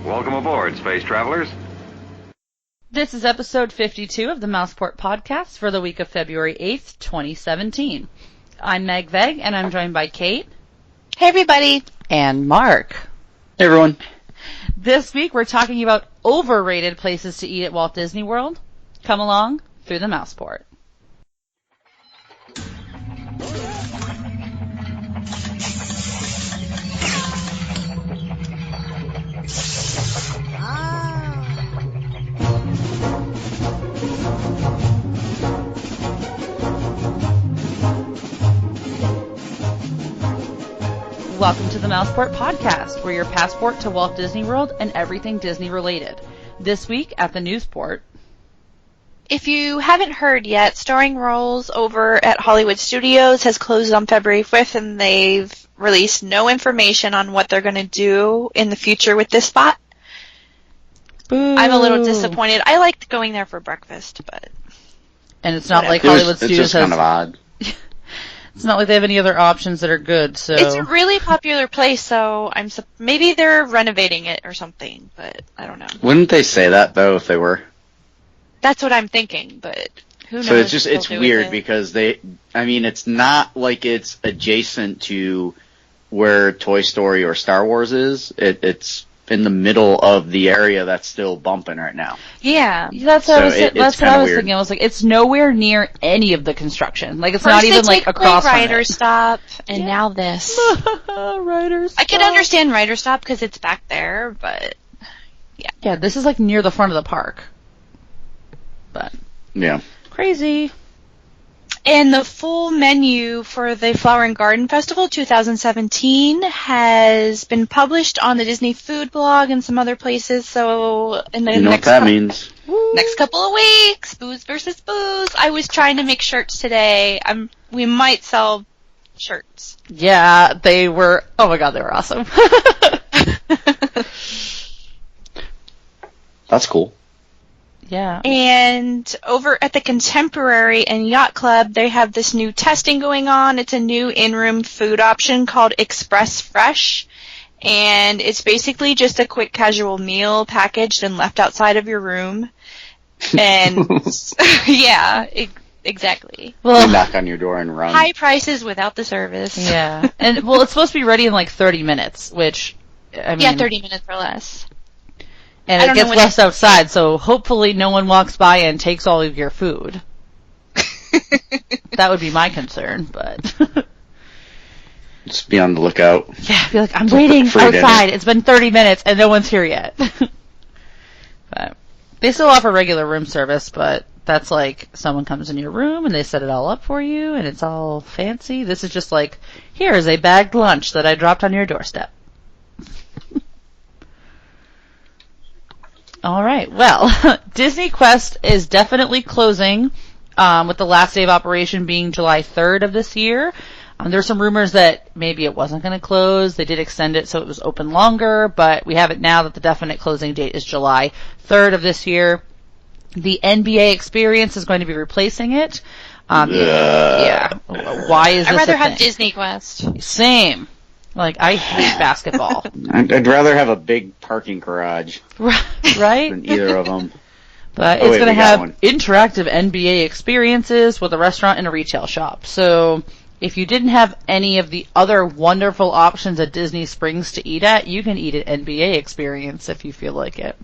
Welcome aboard, space travelers. This is episode 52 of the Mouseport podcast for the week of February 8th, 2017. I'm Meg Veg, and I'm joined by Kate. Hey, everybody. And Mark. Hey, everyone. This week we're talking about overrated places to eat at Walt Disney World. Come along through the Mouseport. Welcome to the Mouseport podcast. We're your passport to Walt Disney World and everything Disney related. This week at the Newsport. If you haven't heard yet, Starring Roles over at Hollywood Studios has closed on February 5th, and they've released no information on what they're going to do in the future with this spot. Boo. I'm a little disappointed. I liked going there for breakfast, but... And it's not whatever. like Hollywood Studios It's just kind of odd. It's not like they have any other options that are good, so... It's a really popular place, so maybe they're renovating it or something, but I don't know. Wouldn't they say that, though, if they were? That's what I'm thinking, but who knows? So it's weird because it's not like it's adjacent to where Toy Story or Star Wars is. It's in the middle of the area that's still bumping right now. Yeah. That's what I was thinking. Weird. I was like, it's nowhere near any of the construction. Like, it's not even, like, across from it. Ryder Stop, and now this. Ryder Stop. I can understand Ryder Stop because it's back there, but yeah. Yeah, this is, like, near the front of the park. But. Yeah. Crazy. And the full menu for the Flower and Garden Festival 2017 has been published on the Disney Food blog and some other places. So in the next couple of weeks, Booze versus Booze. I was trying to make shirts today. We might sell shirts. Yeah, they were. Oh my god, they were awesome. That's cool. Yeah. And over at the Contemporary and Yacht Club, they have this new testing going on. It's a new in-room food option called Express Fresh. And it's basically just a quick casual meal packaged and left outside of your room. And yeah, exactly. Well, they knock on your door and run. High prices without the service. Yeah. And it's supposed to be ready in like 30 minutes, which, I mean. Yeah, 30 minutes or less. And it gets left outside, so hopefully no one walks by and takes all of your food. That would be my concern, but... Just be on the lookout. Yeah, be like, I'm waiting outside. It's been 30 minutes and no one's here yet. But they still offer regular room service, but that's like someone comes in your room and they set it all up for you and it's all fancy. This is just like, here is a bagged lunch that I dropped on your doorstep. All right. Well, Disney Quest is definitely closing, with the last day of operation being July 3rd of this year. There's some rumors that maybe it wasn't going to close. They did extend it so it was open longer, but we have it now that the definite closing date is July 3rd of this year. The NBA experience is going to be replacing it. Yeah. Why is this I'd rather a have thing? Disney Quest. Same. Like, I hate basketball. I'd rather have a big parking garage. Right? Than either of them. But it's going to have interactive NBA experiences with a restaurant and a retail shop. So if you didn't have any of the other wonderful options at Disney Springs to eat at, you can eat an NBA experience if you feel like it.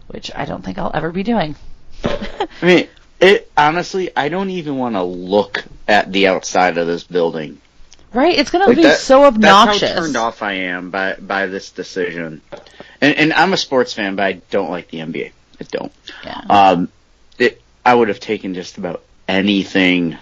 Which I don't think I'll ever be doing. I mean, honestly, I don't even want to look at the outside of this building. Right? It's going to be so obnoxious. That's how turned off I am by this decision. And I'm a sports fan, but I don't like the NBA. I don't. Yeah. I would have taken just about anything.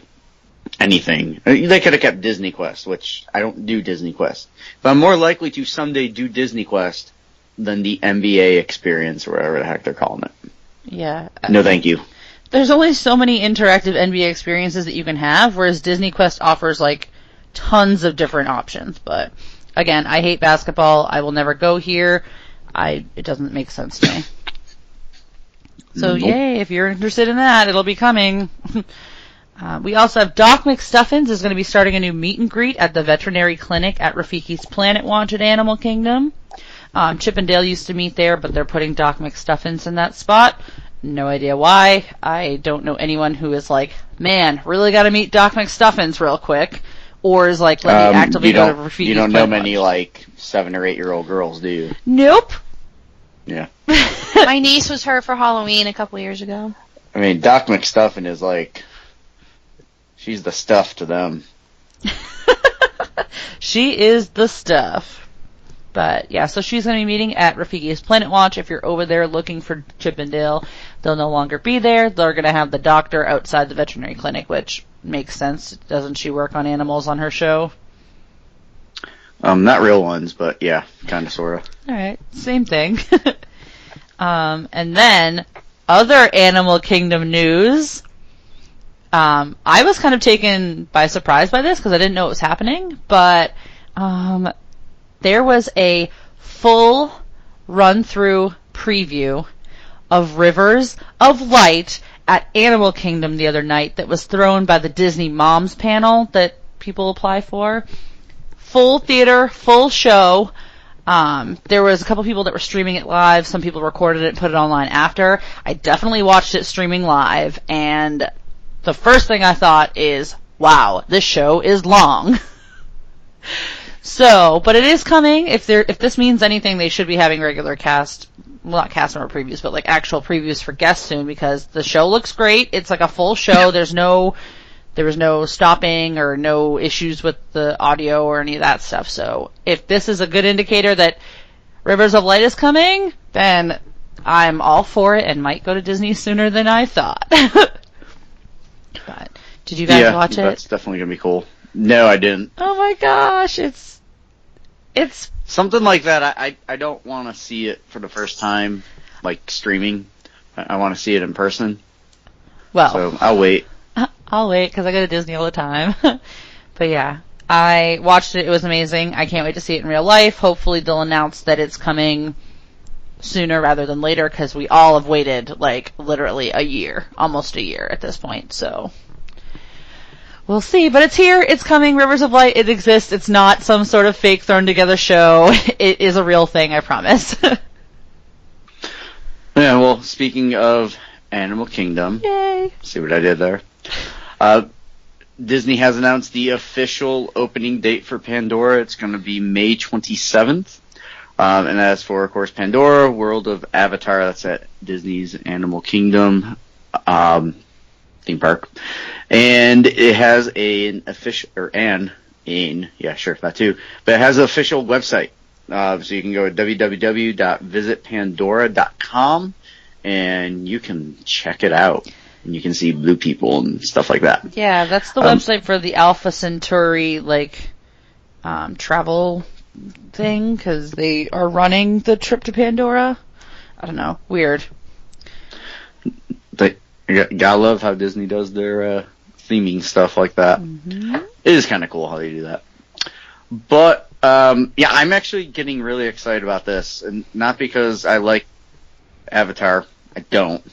They could have kept Disney Quest, which I don't do Disney Quest. But I'm more likely to someday do Disney Quest than the NBA experience, or whatever the heck they're calling it. Yeah. No, thank you. There's only so many interactive NBA experiences that you can have, whereas Disney Quest offers, like, tons of different options. But, again, I hate basketball. I will never go here. It doesn't make sense to me. So, yay, if you're interested in that, it'll be coming. We also have Doc McStuffins is going to be starting a new meet and greet at the veterinary clinic at Rafiki's Planet Wanted Animal Kingdom. Chip and Dale used to meet there, but they're putting Doc McStuffins in that spot. No idea why. I don't know anyone who is like, man, really got to meet Doc McStuffins real quick, or is like, let me actively go to Rafiki's. You don't know many like 7 or 8-year-old girls, do you? Nope. Yeah. My niece was her for Halloween a couple years ago. I mean, Doc McStuffin is like, she's the stuff to them. She is the stuff. But yeah, so she's going to be meeting at Rafiki's Planet Watch. If you're over there looking for Chip and Dale, they'll no longer be there. They're going to have the doctor outside the veterinary clinic, which makes sense. Doesn't she work on animals on her show? Not real ones, but yeah, kind of, sort of. Alright, same thing. And then, other Animal Kingdom news. I was kind of taken by surprise by this because I didn't know it was happening, but there was a full run-through preview of Rivers of Light at Animal Kingdom the other night that was thrown by the Disney Moms panel that people apply for. Full theater, full show. There was a couple people that were streaming it live. Some people recorded it and put it online after. I definitely watched it streaming live, and the first thing I thought is, wow, this show is long. So, but it is coming. If this means anything, they should be having regular not cast member previews, but like actual previews for guests soon, because the show looks great. It's like a full show. There was no stopping or no issues with the audio or any of that stuff. So if this is a good indicator that Rivers of Light is coming, then I'm all for it and might go to Disney sooner than I thought. But did you guys watch it? That's definitely going to be cool. No, I didn't. Oh my gosh, it's something like that. I don't want to see it for the first time, like streaming. I want to see it in person. Well, so I'll wait. I'll wait because I go to Disney all the time. But yeah, I watched it. It was amazing. I can't wait to see it in real life. Hopefully they'll announce that it's coming sooner rather than later, because we all have waited like literally a year, almost a year at this point. So we'll see, but it's here. It's coming. Rivers of Light. It exists. It's not some sort of fake thrown together show. It is a real thing, I promise. Yeah, well, speaking of Animal Kingdom, yay! See what I did there? Disney has announced the official opening date for Pandora. It's going to be May 27th. And as for, of course, Pandora, World of Avatar, that's at Disney's Animal Kingdom theme park. And it has that too. But it has an official website. So you can go to www.visitpandora.com and you can check it out. And you can see blue people and stuff like that. Yeah, that's the website for the Alpha Centauri, travel thing, because they are running the trip to Pandora. I don't know. Weird. You gotta love how Disney does their theming stuff like that. Mm-hmm. It is kind of cool how they do that. But, yeah, I'm actually getting really excited about this. And not because I like Avatar. I don't.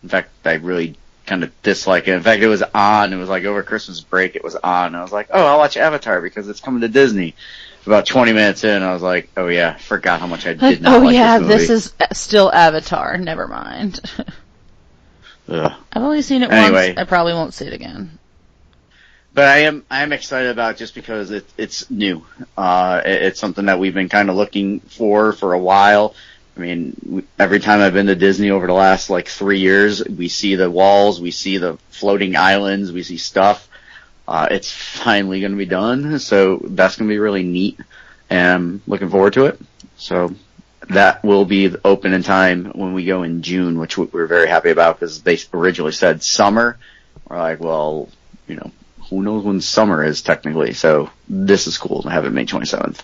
In fact, I really kind of dislike it. In fact, it was on. It was like over Christmas break, it was on. I was like, oh, I'll watch Avatar because it's coming to Disney. About 20 minutes in, I was like, oh yeah, forgot how much I did not like this movie. This is still Avatar. Never mind. Ugh. I've only seen it once. I probably won't see it again. But I am excited about it just because it's new. It's something that we've been kind of looking for a while. I mean, every time I've been to Disney over the last 3 years, we see the walls, we see the floating islands, we see stuff. It's finally going to be done, so that's going to be really neat, and I'm looking forward to it. So that will be open in time when we go in June, which we're very happy about because they originally said summer. We're like, well, who knows when summer is technically, so this is cool to have it May 27th.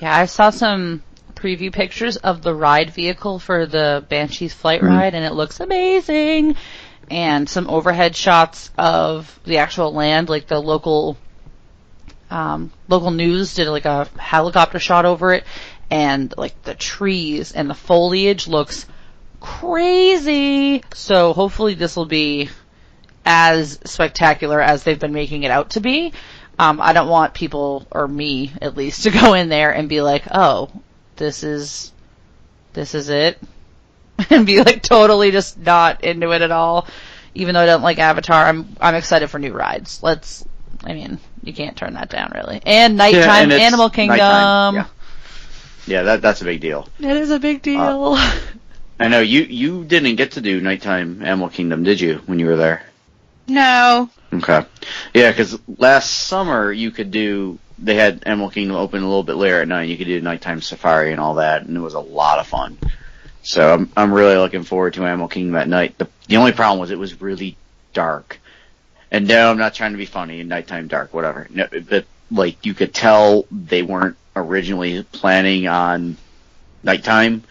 Yeah, I saw some preview pictures of the ride vehicle for the Banshee's flight ride, and it looks amazing. And some overhead shots of the actual land, like the local news did a helicopter shot over it, and the trees and the foliage looks crazy. So hopefully this will be as spectacular as they've been making it out to be. I don't want people, or me at least, to go in there and be like, oh, this is it, and be like totally just not into it at all. Even though I don't like Avatar, I'm excited for new rides. You can't turn that down really. And nighttime Animal Kingdom. Nighttime. Yeah, that's a big deal. It is a big deal. I know you didn't get to do nighttime Animal Kingdom, did you, when you were there? No. Okay. Yeah, because last summer they had Animal Kingdom open a little bit later at night. You could do nighttime safari and all that, and it was a lot of fun. So I'm really looking forward to Animal Kingdom at night. The only problem was it was really dark. And no, I'm not trying to be funny. Nighttime dark, whatever. No, but like you could tell they weren't originally planning on nighttime.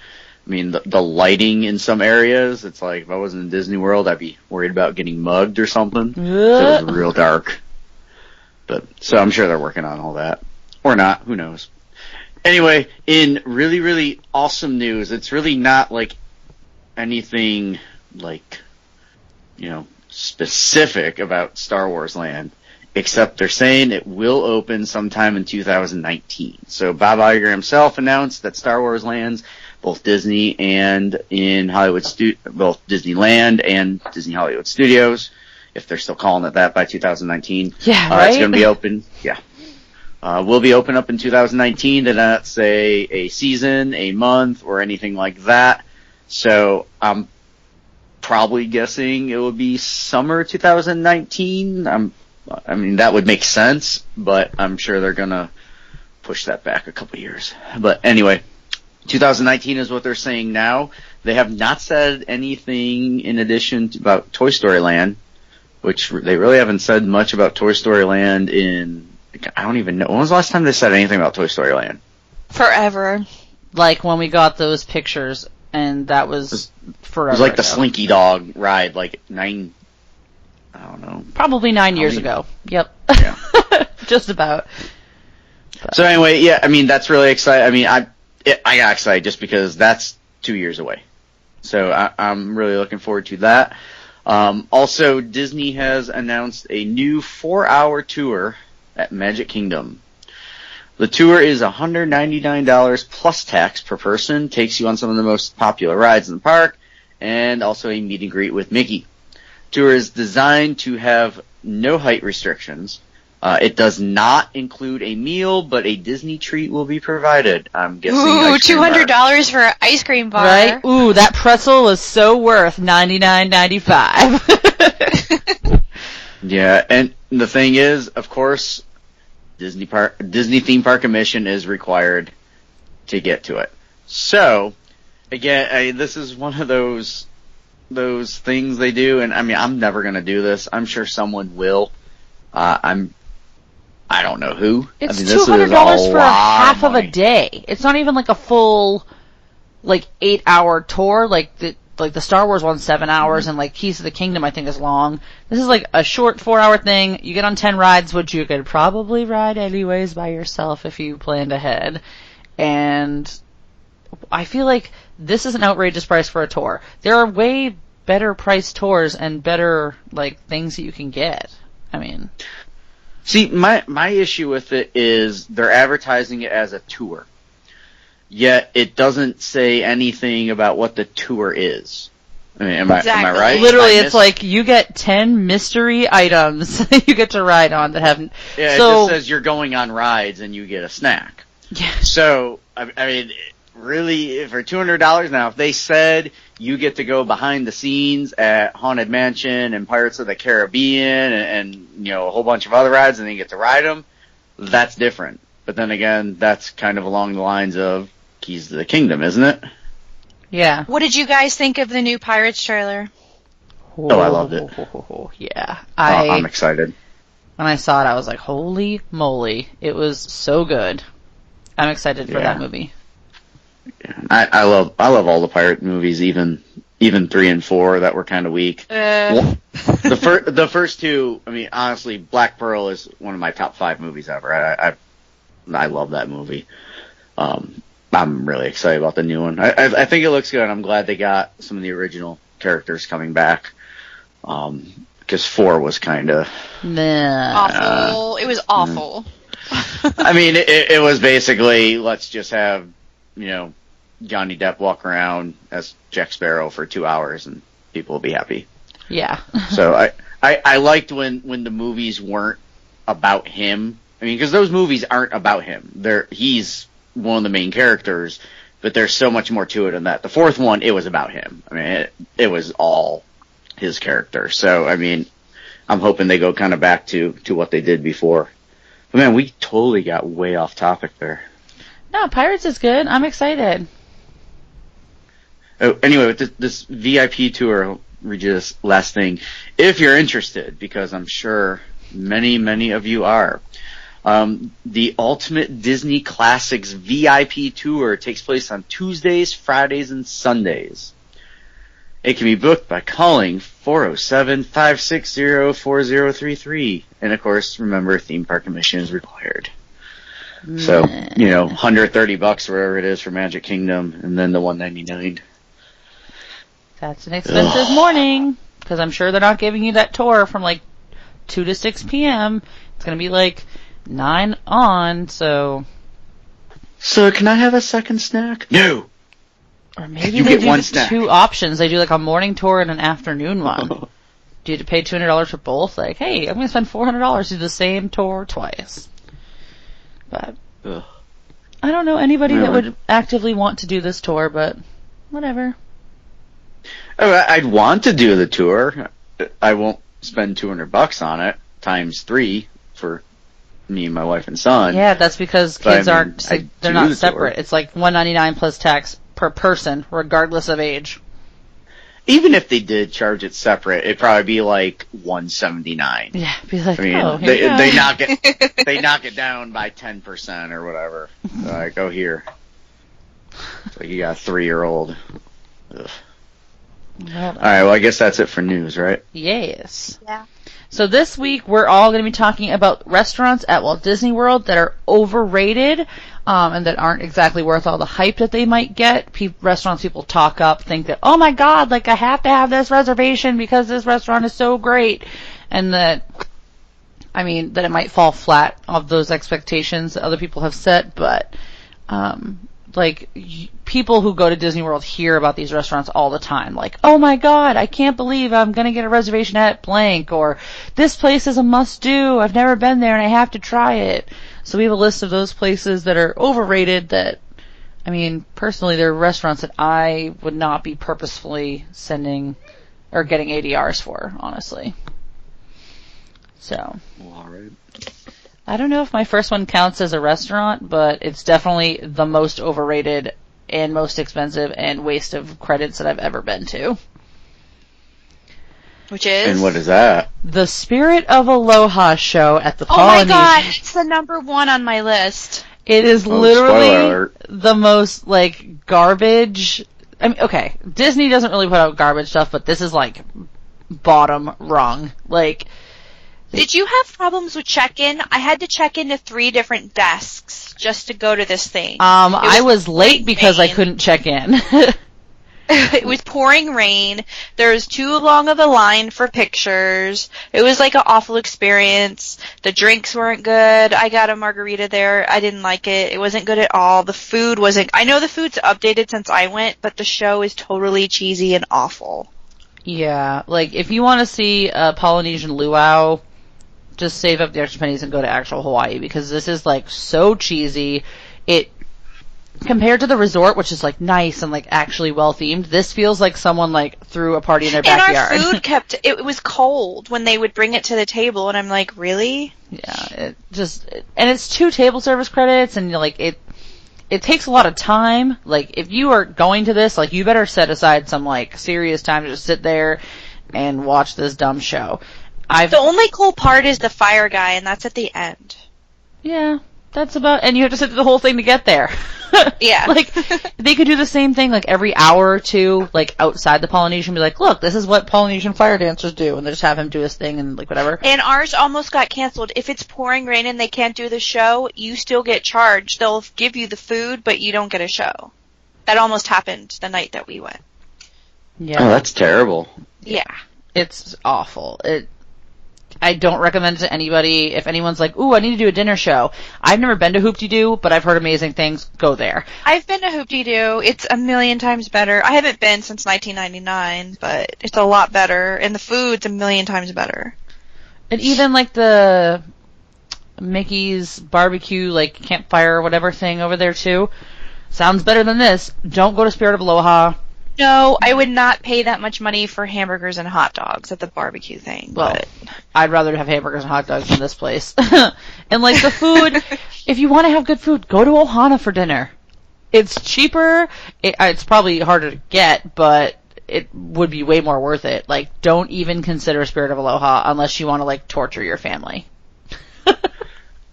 I mean, the lighting in some areas, it's like if I wasn't in Disney World, I'd be worried about getting mugged or something. So it was real dark. So I'm sure they're working on all that. Or not, who knows. Anyway, in really, really awesome news, it's really not like anything like, specific about Star Wars Land, except they're saying it will open sometime in 2019. So Bob Iger himself announced that Star Wars Lands, both Disney and in Hollywood, both Disneyland and Disney Hollywood Studios, if they're still calling it that by 2019. Yeah, right? It's going to be open. Yeah. Will be open up in 2019 to not say a season, a month, or anything like that. So I'm probably guessing it will be summer 2019. That would make sense, but I'm sure they're going to push that back a couple years. But anyway, 2019 is what they're saying now. They have not said anything in addition about Toy Story Land, which they really haven't said much about Toy Story Land I don't even know. When was the last time they said anything about Toy Story Land? Forever. Like when we got those pictures, and that was forever. It was like ago. The Slinky Dog ride, like I don't know. Probably 9 years ago. Yep. Yeah. Just about. But. So anyway, yeah, that's really exciting. I got excited just because that's 2 years away. So I'm really looking forward to that. Also, Disney has announced a new 4-hour tour at Magic Kingdom. The tour is $199 plus tax per person, takes you on some of the most popular rides in the park, and also a meet and greet with Mickey. Tour is designed to have no height restrictions. It does not include a meal, but a Disney treat will be provided. I'm guessing. Ooh, $200 for an ice cream bar. Right? Ooh, that pretzel was so worth $99.95. Yeah, and the thing is, of course, Disney theme park admission is required to get to it. So, again, this is one of those things they do, and I'm never going to do this. I'm sure someone will. I don't know who. It's $200 for half of a day. It's not even like a full 8-hour tour like the Star Wars one's 7 hours, and Keys to the Kingdom I think is long. This is like a short 4-hour thing. You get on 10 rides, which you could probably ride anyways by yourself if you planned ahead. And I feel like this is an outrageous price for a tour. There are way better priced tours and better things that you can get. See, my issue with it is they're advertising it as a tour. Yet it doesn't say anything about what the tour is. Am I right? Literally, it's like you get 10 mystery items you get to ride on that haven't. Yeah, it just says you're going on rides and you get a snack. Yeah. So really, for $200 now, if they said you get to go behind the scenes at Haunted Mansion and Pirates of the Caribbean and a whole bunch of other rides, and then you get to ride them, that's different. But then again, that's kind of along the lines of Keys to the Kingdom, isn't it? Yeah. What did you guys think of the new Pirates trailer? Oh, I loved it. Yeah. I'm excited. When I saw it, I was like, holy moly. It was so good. I'm excited for that movie. I love all the pirate movies, even 3 and 4 that were kind of weak. The first two, honestly, Black Pearl is one of my top 5 movies ever. I love that movie. I'm really excited about the new one. I think it looks good. I'm glad they got some of the original characters coming back. Because 4 was kind of awful. It was awful. It was basically, let's just have Johnny Depp walk around as Jack Sparrow for 2 hours and people will be happy. Yeah. So I liked when the movies weren't about him. I mean, because those movies aren't about him. He's one of the main characters, but there's so much more to it than that. The fourth one, it was about him. I mean, it was all his character. So, I mean, I'm hoping they go kind of back to what they did before. But man, we totally got way off topic there. No, Pirates is good. I'm excited. Oh, anyway, with this VIP tour, I'll read you this last thing. If you're interested, because I'm sure many, many of you are, the Ultimate Disney Classics VIP tour takes place on Tuesdays, Fridays, and Sundays. It can be booked by calling 407-560-4033. And of course, remember, theme park admission is required. So, $130 wherever it is for Magic Kingdom, and then the $199. That's an expensive morning, because I'm sure they're not giving you that tour from 2 to 6 p.m. It's going to be 9 on, so... So can I have a second snack? No! Or maybe you they get do one snack. 2 options. They do a morning tour and an afternoon one. Do you have to pay $200 for both? Hey, I'm going to spend $400 to do the same tour twice. But Ugh. I don't know anybody that would actively want to do this tour, but whatever. Oh, I'd want to do the tour. I won't spend $200 on it times 3 for me and my wife and son. Yeah, that's because kids they're not separate. Tour. It's $199 plus tax per person, regardless of age. Even if they did charge it separate, it'd probably be $179. Yeah, be like, they knock it down by 10% or whatever. So here. So you got a 3-year-old. Ugh. Well, all right, well, I guess that's it for news, right? Yes. Yeah. So this week, we're all going to be talking about restaurants at Walt Disney World that are overrated and that aren't exactly worth all the hype that they might get. Restaurants people talk up, think that, oh my god, I have to have this reservation because this restaurant is so great. And that it might fall flat of those expectations that other people have set, but people who go to Disney World hear about these restaurants all the time. Oh my god, I can't believe I'm going to get a reservation at blank, or this place is a must-do, I've never been there and I have to try it. So we have a list of those places that are overrated that, personally, they're restaurants that I would not be purposefully sending or getting ADRs for, honestly. So. Well, all right. I don't know if my first one counts as a restaurant, but it's definitely the most overrated and most expensive and waste of credits that I've ever been to. Which is? And what is that? The Spirit of Aloha show at the Polynesian. Oh my god, it's the number 1 on my list. It is literally the most, garbage. Okay, Disney doesn't really put out garbage stuff, but this is, bottom rung. Did you have problems with check-in? I had to check into 3 different desks just to go to this thing. I was late because I couldn't check in. It was pouring rain. There was too long of a line for pictures. It was an awful experience. The drinks weren't good. I got a margarita there. I didn't like it. It wasn't good at all. The food wasn't... I know the food's updated since I went, but the show is totally cheesy and awful. Yeah, if you want to see a Polynesian luau, just save up the extra pennies and go to actual Hawaii, because this is so cheesy. It, compared to the resort, which is nice and actually well themed, this feels like someone threw a party in their backyard. And our food it was cold when they would bring it to the table, and I'm really? Yeah, and it's 2 table service credits, and it takes a lot of time. If you are going to this, you better set aside some serious time to just sit there and watch this dumb show. The only cool part is the fire guy, and that's at the end. Yeah, that's about... And you have to sit through the whole thing to get there. Yeah. They could do the same thing, every hour or two, outside the Polynesian, be look, this is what Polynesian fire dancers do, and they just have him do his thing and, whatever. And ours almost got canceled. If it's pouring rain and they can't do the show, you still get charged. They'll give you the food, but you don't get a show. That almost happened the night that we went. Yeah. Oh, that's terrible. Yeah. It's awful. I don't recommend it to anybody. If anyone's like, ooh, I need to do a dinner show. I've never been to Hoop-Dee-Doo, but I've heard amazing things. Go there. I've been to Hoop-Dee-Doo. It's a million times better. I haven't been since 1999, but it's a lot better. And the food's a million times better. And even like the Mickey's barbecue, like campfire or whatever thing over there too, sounds better than this. Don't go to Spirit of Aloha. No, I would not pay that much money for hamburgers and hot dogs at the barbecue thing. Well, but I'd rather have hamburgers and hot dogs than this place. And like the food, if you want to have good food, go to Ohana for dinner. It's cheaper. It's probably harder to get, but it would be way more worth it. Like, don't even consider Spirit of Aloha unless you want to like torture your family.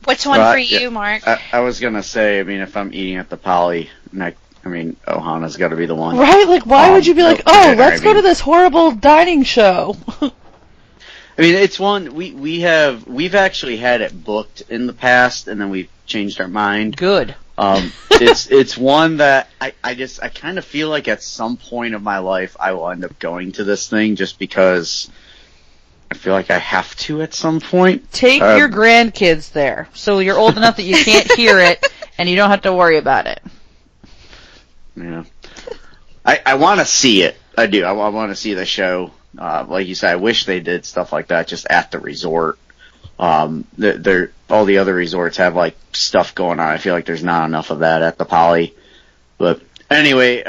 What's one for you, Mark? I was gonna say, I mean, if I'm eating at the Poly, Ohana's got to be the one. Right? Like, why would you be like, let's go to this horrible dining show? I mean, it's one we've actually had it booked in the past, and then we've changed our mind. Good. It's one that I kind of feel like at some point of my life I will end up going to this thing just because I feel like I have to at some point. Take your grandkids there, so you're old enough that you can't hear it, and you don't have to worry about it. Yeah, I want to see it. I do. I want to see the show. Like you said, I wish they did stuff like that just at the resort. All the other resorts have like stuff going on. I feel like there's not enough of that at the Poly. But anyway,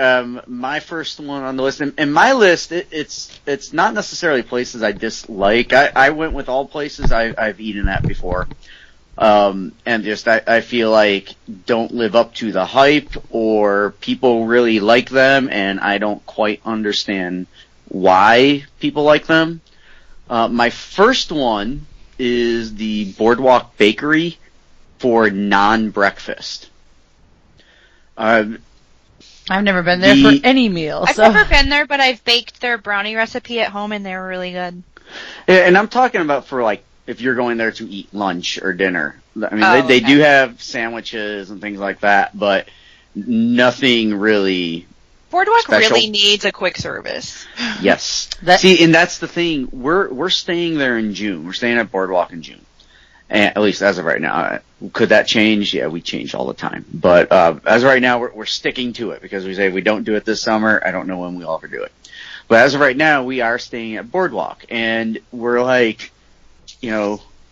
my first one on the list, and my list, it's not necessarily places I dislike. I went with all places I've eaten at before. And just I feel like don't live up to the hype, or people really like them and I don't quite understand why people like them. My first one is the Boardwalk Bakery for non-breakfast. I've never been there for any meal. I've never been there, but I've baked their brownie recipe at home and they were really good. Yeah, and I'm talking about for like if you're going there to eat lunch or dinner. I mean, they do have sandwiches and things like that, but nothing really Boardwalk special. really needs a quick service. Yes. See, and that's the thing. We're staying there in June. We're staying at Boardwalk in June. And at least as of right now. Could that change? Yeah, we change all the time. But as of right now, we're sticking to it because we say if we don't do it this summer, I don't know when we'll ever do it. But as of right now, we are staying at Boardwalk. And we're like,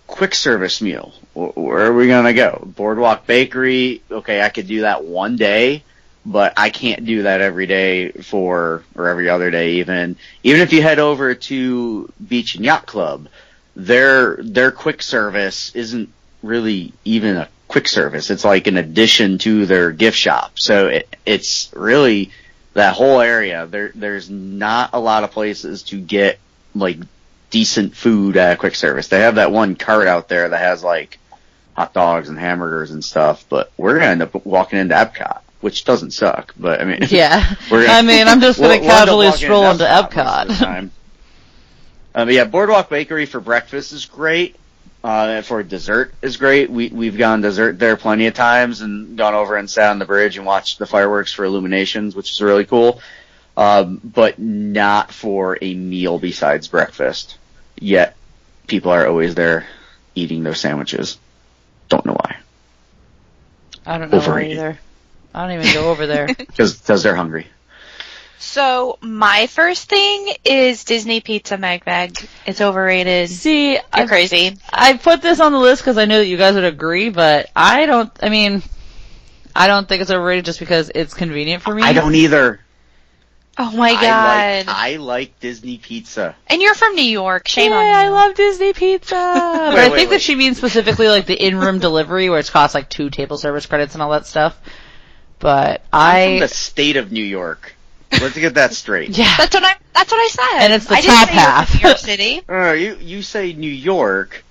quick service meal. Where are we going to go? Boardwalk Bakery. Okay, I could do that one day, but I can't do that every day or every other day even. Even if you head over to Beach and Yacht Club, their quick service isn't really even a quick service. It's like an addition to their gift shop. So it's really that whole area. There's not a lot of places to get like decent food at a quick service. They have that one cart out there that has like hot dogs and hamburgers and stuff, but we're gonna end up walking into Epcot, which doesn't suck. But I mean, yeah. I'm just gonna casually stroll into Epcot. But yeah, Boardwalk Bakery for breakfast is great. For dessert is great. We've gone dessert there plenty of times and gone over and sat on the bridge and watched the fireworks for illuminations, which is really cool. But not for a meal besides breakfast. Yet people are always there eating their sandwiches. Don't know why. I don't know why either. I don't even go over there. Because they're hungry. So my first thing is Disney Pizza Mag Bag. It's overrated. See, I'm crazy. I put this on the list because I knew that you guys would agree, but I don't think it's overrated just because it's convenient for me. I don't either. Oh my god. I like Disney pizza. And you're from New York. Shame on you. I love Disney pizza. But I think that she means specifically like the in-room delivery where it's cost like 2 table service credits and all that stuff. But I'm from the state of New York. Let's get that straight. Yeah. That's what I said. And it's the top half. New York City. You say New York,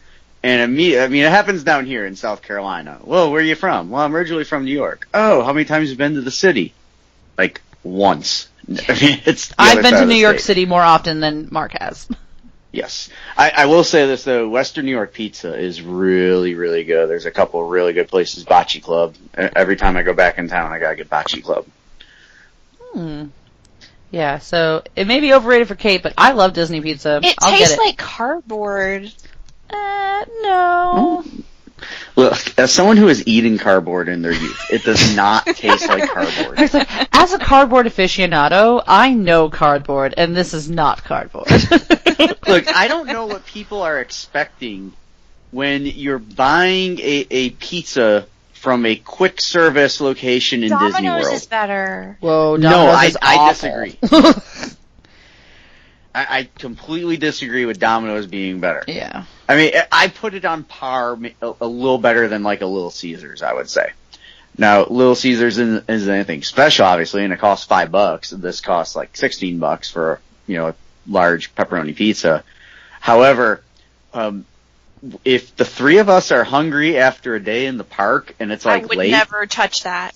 and it happens down here in South Carolina. Well, where are you from? Well, I'm originally from New York. Oh, how many times have you been to the city? Like, once. I mean, I've been to New York City more often than Mark has. Yes. I will say this, though. Western New York pizza is really, really good. There's a couple of really good places. Bocce Club. Every time I go back in town, I gotta get Bocce Club. Yeah, so it may be overrated for Kate, but I love Disney pizza. It tastes like cardboard. No. Look, as someone who has eaten cardboard in their youth, it does not taste like cardboard. It's like, as a cardboard aficionado, I know cardboard, and this is not cardboard. Look, I don't know what people are expecting when you're buying a pizza from a quick service location in Disney Domino's World. is better. Whoa, No, Domino's is I awful. disagree. I completely disagree with Domino's being better. Yeah. I mean, I put it on par, a little better than like a Little Caesars, I would say. Now, Little Caesars isn't anything special, obviously, and it costs $5. This costs like $16 for, a large pepperoni pizza. However, if the three of us are hungry after a day in the park and it's like I would late, never touch that.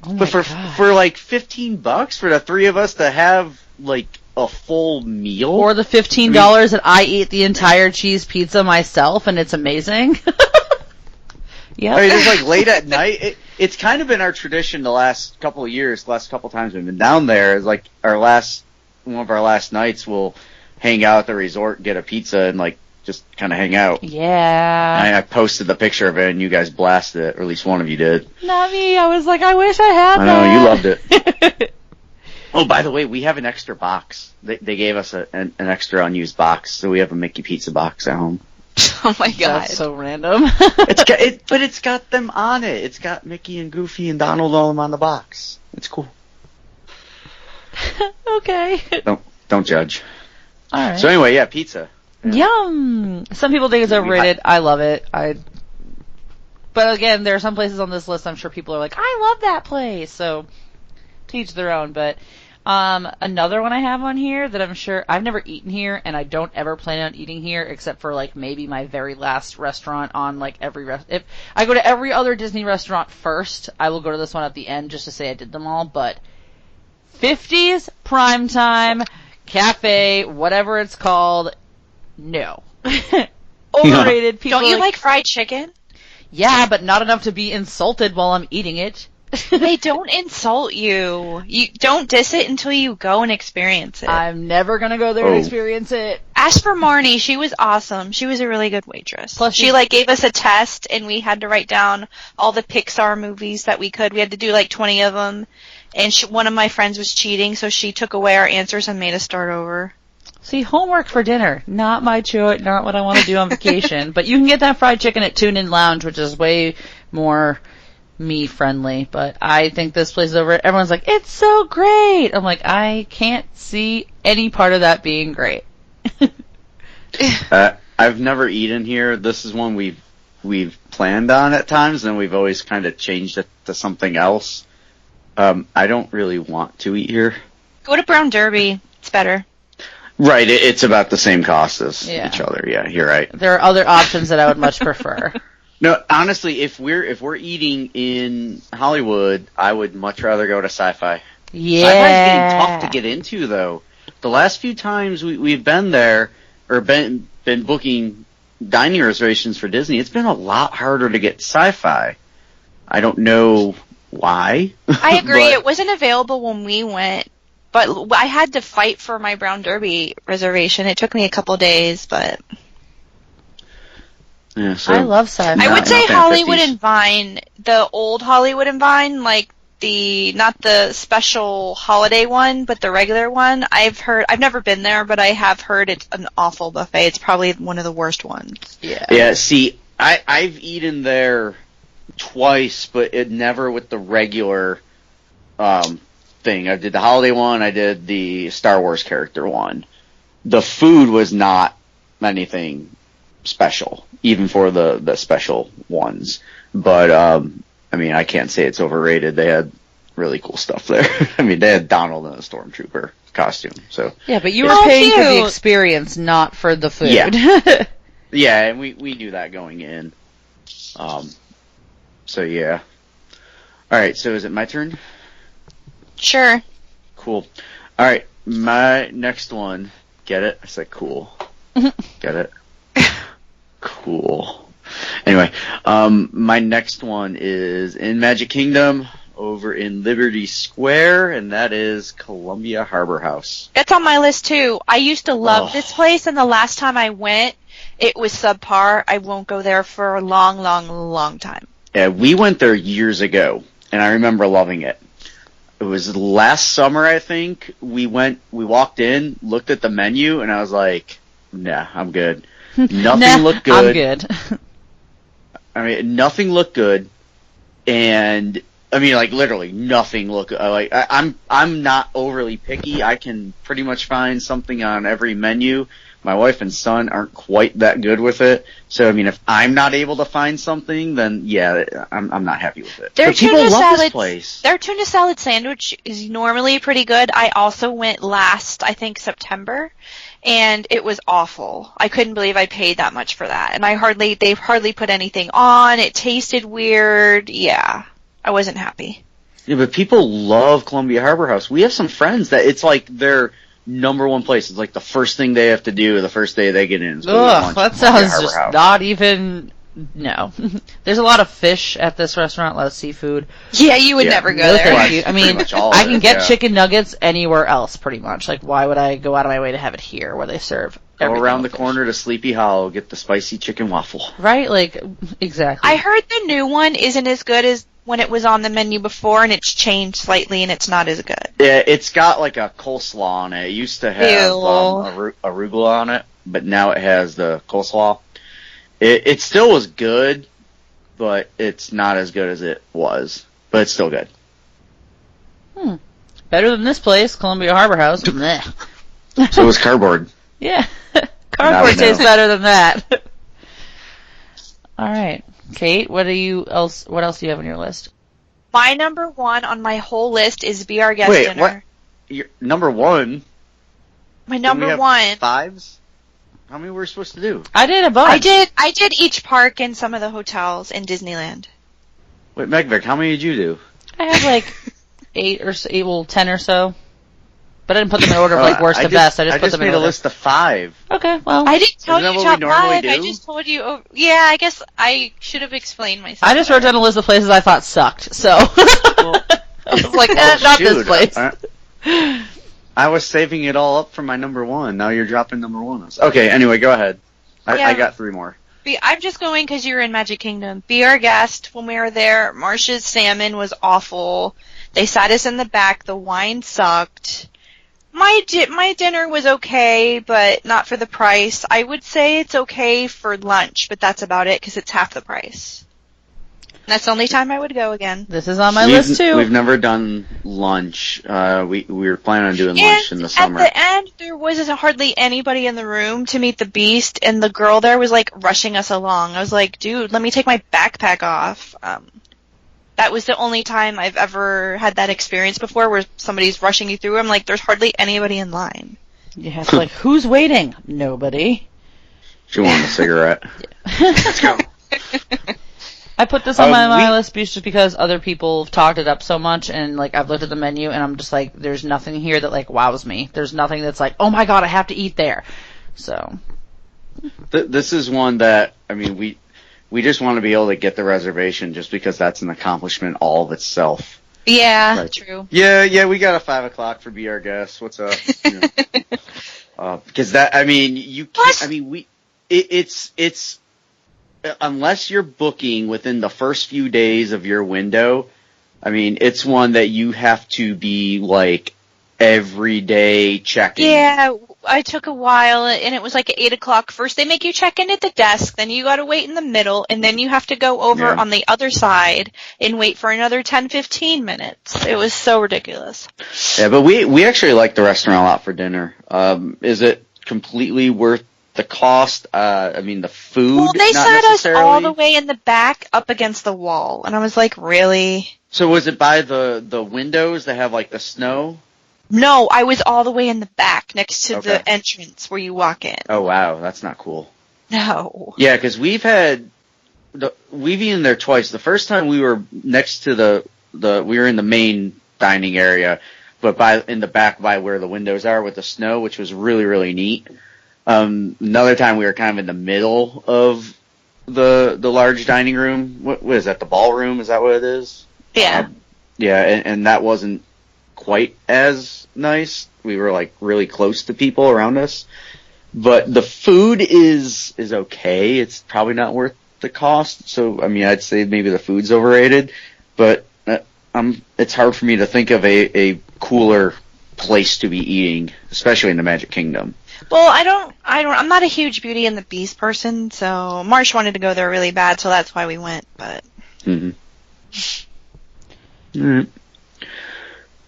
Oh my but for God. like $15 for the three of us to have like a full meal, Or the $15 that I eat the entire cheese pizza myself, and it's amazing. Yeah. I mean, it's like late at night. It's kind of been our tradition the last couple of years, the last couple of times we've been down there. Is like one of our last nights, we'll hang out at the resort, get a pizza, and like just kind of hang out. Yeah. And I posted the picture of it, and you guys blasted it, or at least one of you did. Not me. I was like, I wish I had I that. know, you loved it. Oh, by the way, we have an extra box. They gave us an extra unused box, so we have a Mickey pizza box at home. Oh my god. That's so random. But it's got them on it. It's got Mickey and Goofy and Donald all them on the box. It's cool. Okay. Don't judge. All right. So anyway, yeah, pizza. Yum. Some people think it's overrated. I love it. But again, there are some places on this list I'm sure people are like, I love that place. So to each their own. But another one I have on here that I'm sure I've never eaten here, and I don't ever plan on eating here except for like maybe my very last restaurant on like if I go to every other Disney restaurant first, I will go to this one at the end just to say I did them all. But 50s Primetime Cafe, whatever it's called, no. Overrated. People Don't you like fried chicken? Yeah, but not enough to be insulted while I'm eating it. They don't insult you. You don't diss it until you go and experience it. I'm never gonna go there and experience it. Ask for Marnie. She was awesome. She was a really good waitress. Plus she gave us a test, and we had to write down all the Pixar movies that we could. We had to do like 20 of them, and one of my friends was cheating, so she took away our answers and made us start over. See, homework for dinner. Not my choice, not what I want to do on vacation. But you can get that fried chicken at Tune In Lounge, which is way more me friendly. But I think this place is over. Everyone's like, it's so great. I'm like, I can't see any part of that being great. I've never eaten here. This is one we've planned on at times, and we've always kind of changed it to something else. I don't really want to eat here. Go to Brown Derby. It's better. Right, it's about the same cost as Yeah. each other. Yeah, you're right. There are other options that I would much prefer. No, honestly, if we're eating in Hollywood, I would much rather go to Sci-Fi. Yeah. Sci-Fi's getting tough to get into, though. The last few times we've been there, or been booking dining reservations for Disney, it's been a lot harder to get Sci-Fi. I don't know why. I agree. but- It wasn't available when we went, but I had to fight for my Brown Derby reservation. It took me a couple days, but Yeah, so I love sci-fi. I would not say fan Hollywood 50s. and Vine, the old Hollywood and Vine, like not the special holiday one, but the regular one. I've never been there, but I have heard it's an awful buffet. It's probably one of the worst ones. Yeah. Yeah, see, I've eaten there twice, but it never with the regular thing. I did the holiday one, I did the Star Wars character one. The food was not anything special, even for the special ones. But, I mean, I can't say it's overrated. They had really cool stuff there. I mean, they had Donald in a Stormtrooper costume, so. Yeah, but you were Oh, paying for the cute. experience, not for the food. Yeah. Yeah, and we knew that going in. So yeah. Alright, so is it my turn? Sure. Cool. Alright, my next one. Get it? I said cool. Get it? Cool. Anyway, my next one is in Magic Kingdom, over in Liberty Square, and that is Columbia Harbor House. It's on my list, too. I used to love this place, and the last time I went, it was subpar. I won't go there for a long, long, long time. Yeah, we went there years ago, and I remember loving it. It was last summer, I think. We walked in, looked at the menu, and I was like, nah, I'm good. Nothing looked good. I'm good. I mean, nothing looked good, and I mean, like, literally nothing looked good. Like, I'm not overly picky. I can pretty much find something on every menu. My wife and son aren't quite that good with it. So, I mean, if I'm not able to find something, then, yeah, I'm not happy with it. Their but people love this place. Their tuna salad sandwich is normally pretty good. I also went last, I think, September, and it was awful. I couldn't believe I paid that much for that. And they've hardly put anything on. It tasted weird. Yeah, I wasn't happy. Yeah, but people love Columbia Harbor House. We have some friends that it's like their number one place. It's like the first thing they have to do the first day they get in. Ugh, that sounds just not even... No. There's a lot of fish at this restaurant, a lot of seafood. Yeah, you would never go there. I mean, I can get chicken nuggets anywhere else, pretty much. Like, why would I go out of my way to have it here, where they serve everything? Go around the corner to Sleepy Hollow, get the spicy chicken waffle. Right? Like, exactly. I heard the new one isn't as good as when it was on the menu before, and it's changed slightly, and it's not as good. Yeah, it's got like a coleslaw on it. It used to have arugula on it, but now it has the coleslaw. It still was good, but it's not as good as it was. But it's still good. Better than this place, Columbia Harbor House. So was cardboard. Yeah. Cardboard tastes better than that. All right. Kate, what else do you have on your list? My number one on my whole list is Be Our Guest Dinner. What? Your number one? My number one. Fives? How many were we supposed to do? I did a bunch. I did each park and some of the hotels in Disneyland. Wait, Megvic, how many did you do? I had like 10 or so. But I didn't put them in order of like worst to best. I just put them in order. I just made a list of 5. Okay, well. I didn't tell you top 5. Do? I just told you. Yeah, I guess I should have explained myself. I just wrote down a list of places I thought sucked. So I was like, not this place. I was saving it all up for my number one. Now you're dropping number one. Okay, anyway, go ahead. I got 3 more. I'm just going because you're in Magic Kingdom. Be Our Guest. When we were there, Marcia's salmon was awful. They sat us in the back. The wine sucked. My dinner was okay, but not for the price. I would say it's okay for lunch, but that's about it because it's half the price. And that's the only time I would go again. This is on my list too. We've never done lunch. We were planning on doing lunch in the summer. At the end, there wasn't hardly anybody in the room to meet the Beast, and the girl there was like rushing us along. I was like, dude, let me take my backpack off. That was the only time I've ever had that experience before where somebody's rushing you through. I'm like, there's hardly anybody in line. Yeah, it's like, who's waiting? Nobody. She wanted a cigarette. Let's go. I put this on my list just because other people have talked it up so much, and like I've looked at the menu and I'm just like, there's nothing here that like wows me. There's nothing that's like, oh my god, I have to eat there. So. This is one that, I mean, we just want to be able to get the reservation just because that's an accomplishment all of itself. Yeah, true. Yeah, we got a 5 o'clock for Be Our Guest. What's up? Because that, I mean, you can't, I mean, it's, unless you're booking within the first few days of your window, I mean, it's one that you have to be like every day checking. Yeah, I took a while, and it was like at 8 o'clock. First they make you check in at the desk, then you gotta wait in the middle, and then you have to go over on the other side and wait for another 10-15 minutes. It was so ridiculous. Yeah, but we actually like the restaurant a lot for dinner. Is it completely worth the cost? I mean, the food, well, they not sat us necessarily. all the way in the back up against the wall, and I was like, really? So was it by the windows that have like the snow? No, I was all the way in the back next to the entrance where you walk in. Oh, wow. That's not cool. No. Yeah, because we've eaten there twice. The first time we were next to we were in the main dining area, but in the back by where the windows are with the snow, which was really, really neat. Another time we were kind of in the middle of the large dining room. What is that, the ballroom? Is that what it is? Yeah. Yeah, and that wasn't quite as nice. We were like really close to people around us. But the food is okay. It's probably not worth the cost. So, I mean, I'd say maybe the food's overrated. But it's hard for me to think of a cooler place to be eating, especially in the Magic Kingdom. Well, I'm not a huge Beauty and the Beast person, so Marsh wanted to go there really bad, so that's why we went, but. Mm-hmm. All right.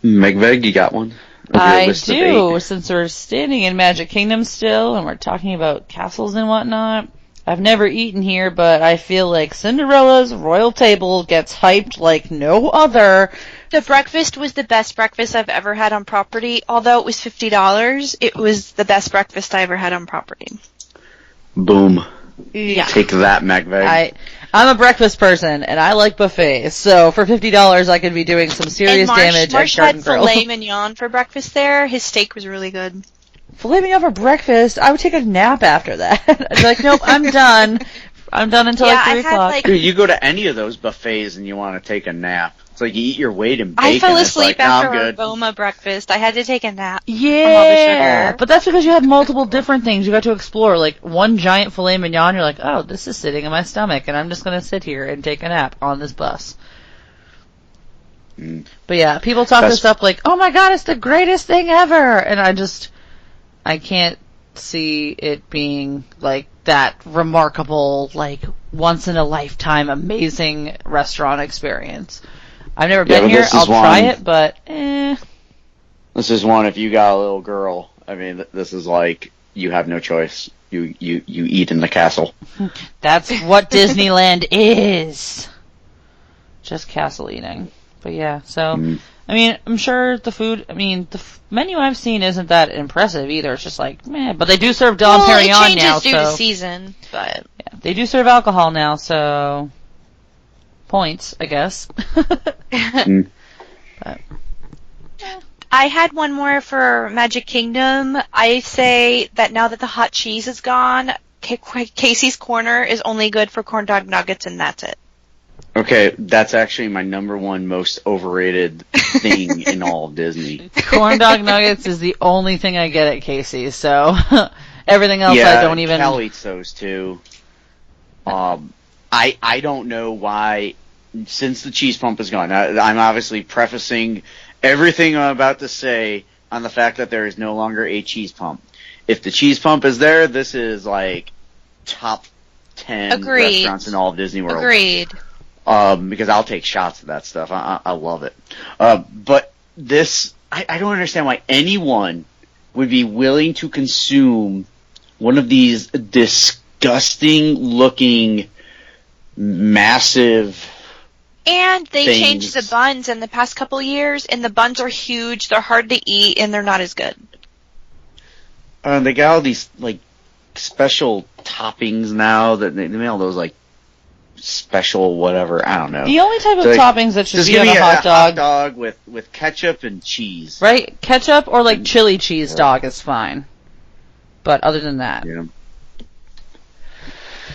Megveg, you got one? I do, since we're standing in Magic Kingdom still, and we're talking about castles and whatnot. I've never eaten here, but I feel like Cinderella's Royal Table gets hyped like no other. The breakfast was the best breakfast I've ever had on property. Although it was $50, it was the best breakfast I ever had on property. Boom. Yeah. Take that, McVeigh. I'm a breakfast person, and I like buffets. So for $50, I could be doing some serious damage at Garden Grill. Marsh had filet mignon for breakfast there. His steak was really good. Filet mignon for breakfast? I would take a nap after that. I'd be like, nope, I'm done. I'm done until like 3 o'clock. Dude, you go to any of those buffets and you want to take a nap. It's like you eat your weight in bacon. I fell asleep after our Boma breakfast. I had to take a nap. Yeah, from all the sugar. but that's because you had multiple different things you got to explore. Like one giant filet mignon, you're like, oh, this is sitting in my stomach, and I'm just going to sit here and take a nap on this bus. But yeah, people talk this up like, oh my god, it's the greatest thing ever, and I can't see it being like that remarkable, like once in a lifetime amazing restaurant experience. I've never been here. I'll try it, but This is one, if you got a little girl, I mean, this is like, you have no choice. You eat in the castle. That's what Disneyland is. Just castle eating. But yeah, so, I mean, I'm sure the food, the menu I've seen isn't that impressive either. It's just like, meh. But they do serve Dom Perignon now, so. It changes due to season, but. Yeah, they do serve alcohol now, so. Points, I guess. But, I had one more for Magic Kingdom. I say that now that the hot cheese is gone, Casey's Corner is only good for corn dog nuggets, and that's it. Okay, that's actually my number one most overrated thing in all of Disney. Corn dog nuggets is the only thing I get at Casey's, so everything else I don't even. Cal eats those too. I don't know why, since the cheese pump is gone. I'm obviously prefacing everything I'm about to say on the fact that there is no longer a cheese pump. If the cheese pump is there, this is like top 10 restaurants in all of Disney World. Agreed. Because I'll take shots of that stuff. I love it. But this, I don't understand why anyone would be willing to consume one of these disgusting looking, massive And they things. changed the buns in the past couple years, and the buns are huge, they're hard to eat, and they're not as good. They got all these, like, special toppings now that they make all those, like, special whatever, I don't know. The only type of toppings that should be on a hot dog. Hot dog with ketchup and cheese. Right? Ketchup or like chili cheese dog is fine. But other than that. Yeah.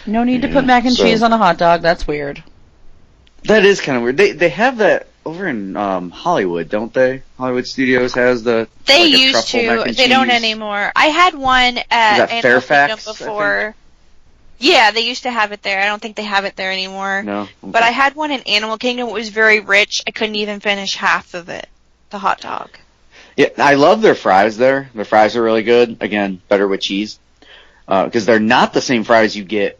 No need to put mac and cheese on a hot dog, that's weird. That is kind of weird. They have that over in Hollywood, don't they? Hollywood Studios has the They like used to. They don't anymore. I had one at Animal Kingdom before. Yeah, they used to have it there. I don't think they have it there anymore. No. Okay. But I had one in Animal Kingdom. It was very rich. I couldn't even finish half of it. The hot dog. Yeah, I love their fries there. Their fries are really good. Again, better with cheese. Because they're not the same fries you get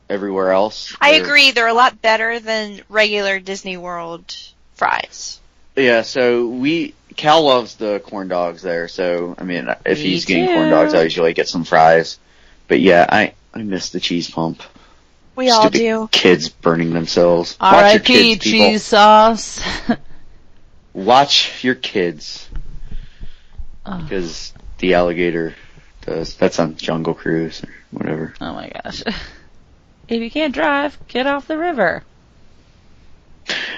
everywhere else. I agree. They're a lot better than regular Disney World fries. Yeah, so Cal loves the corn dogs there. So, I mean, if he's getting corn dogs, I usually get some fries. But yeah, I miss the cheese pump. We all do. Kids burning themselves. R.I.P. cheese sauce. Watch your kids. Because the alligator does. That's on Jungle Cruise or whatever. Oh my gosh. If you can't drive, get off the river.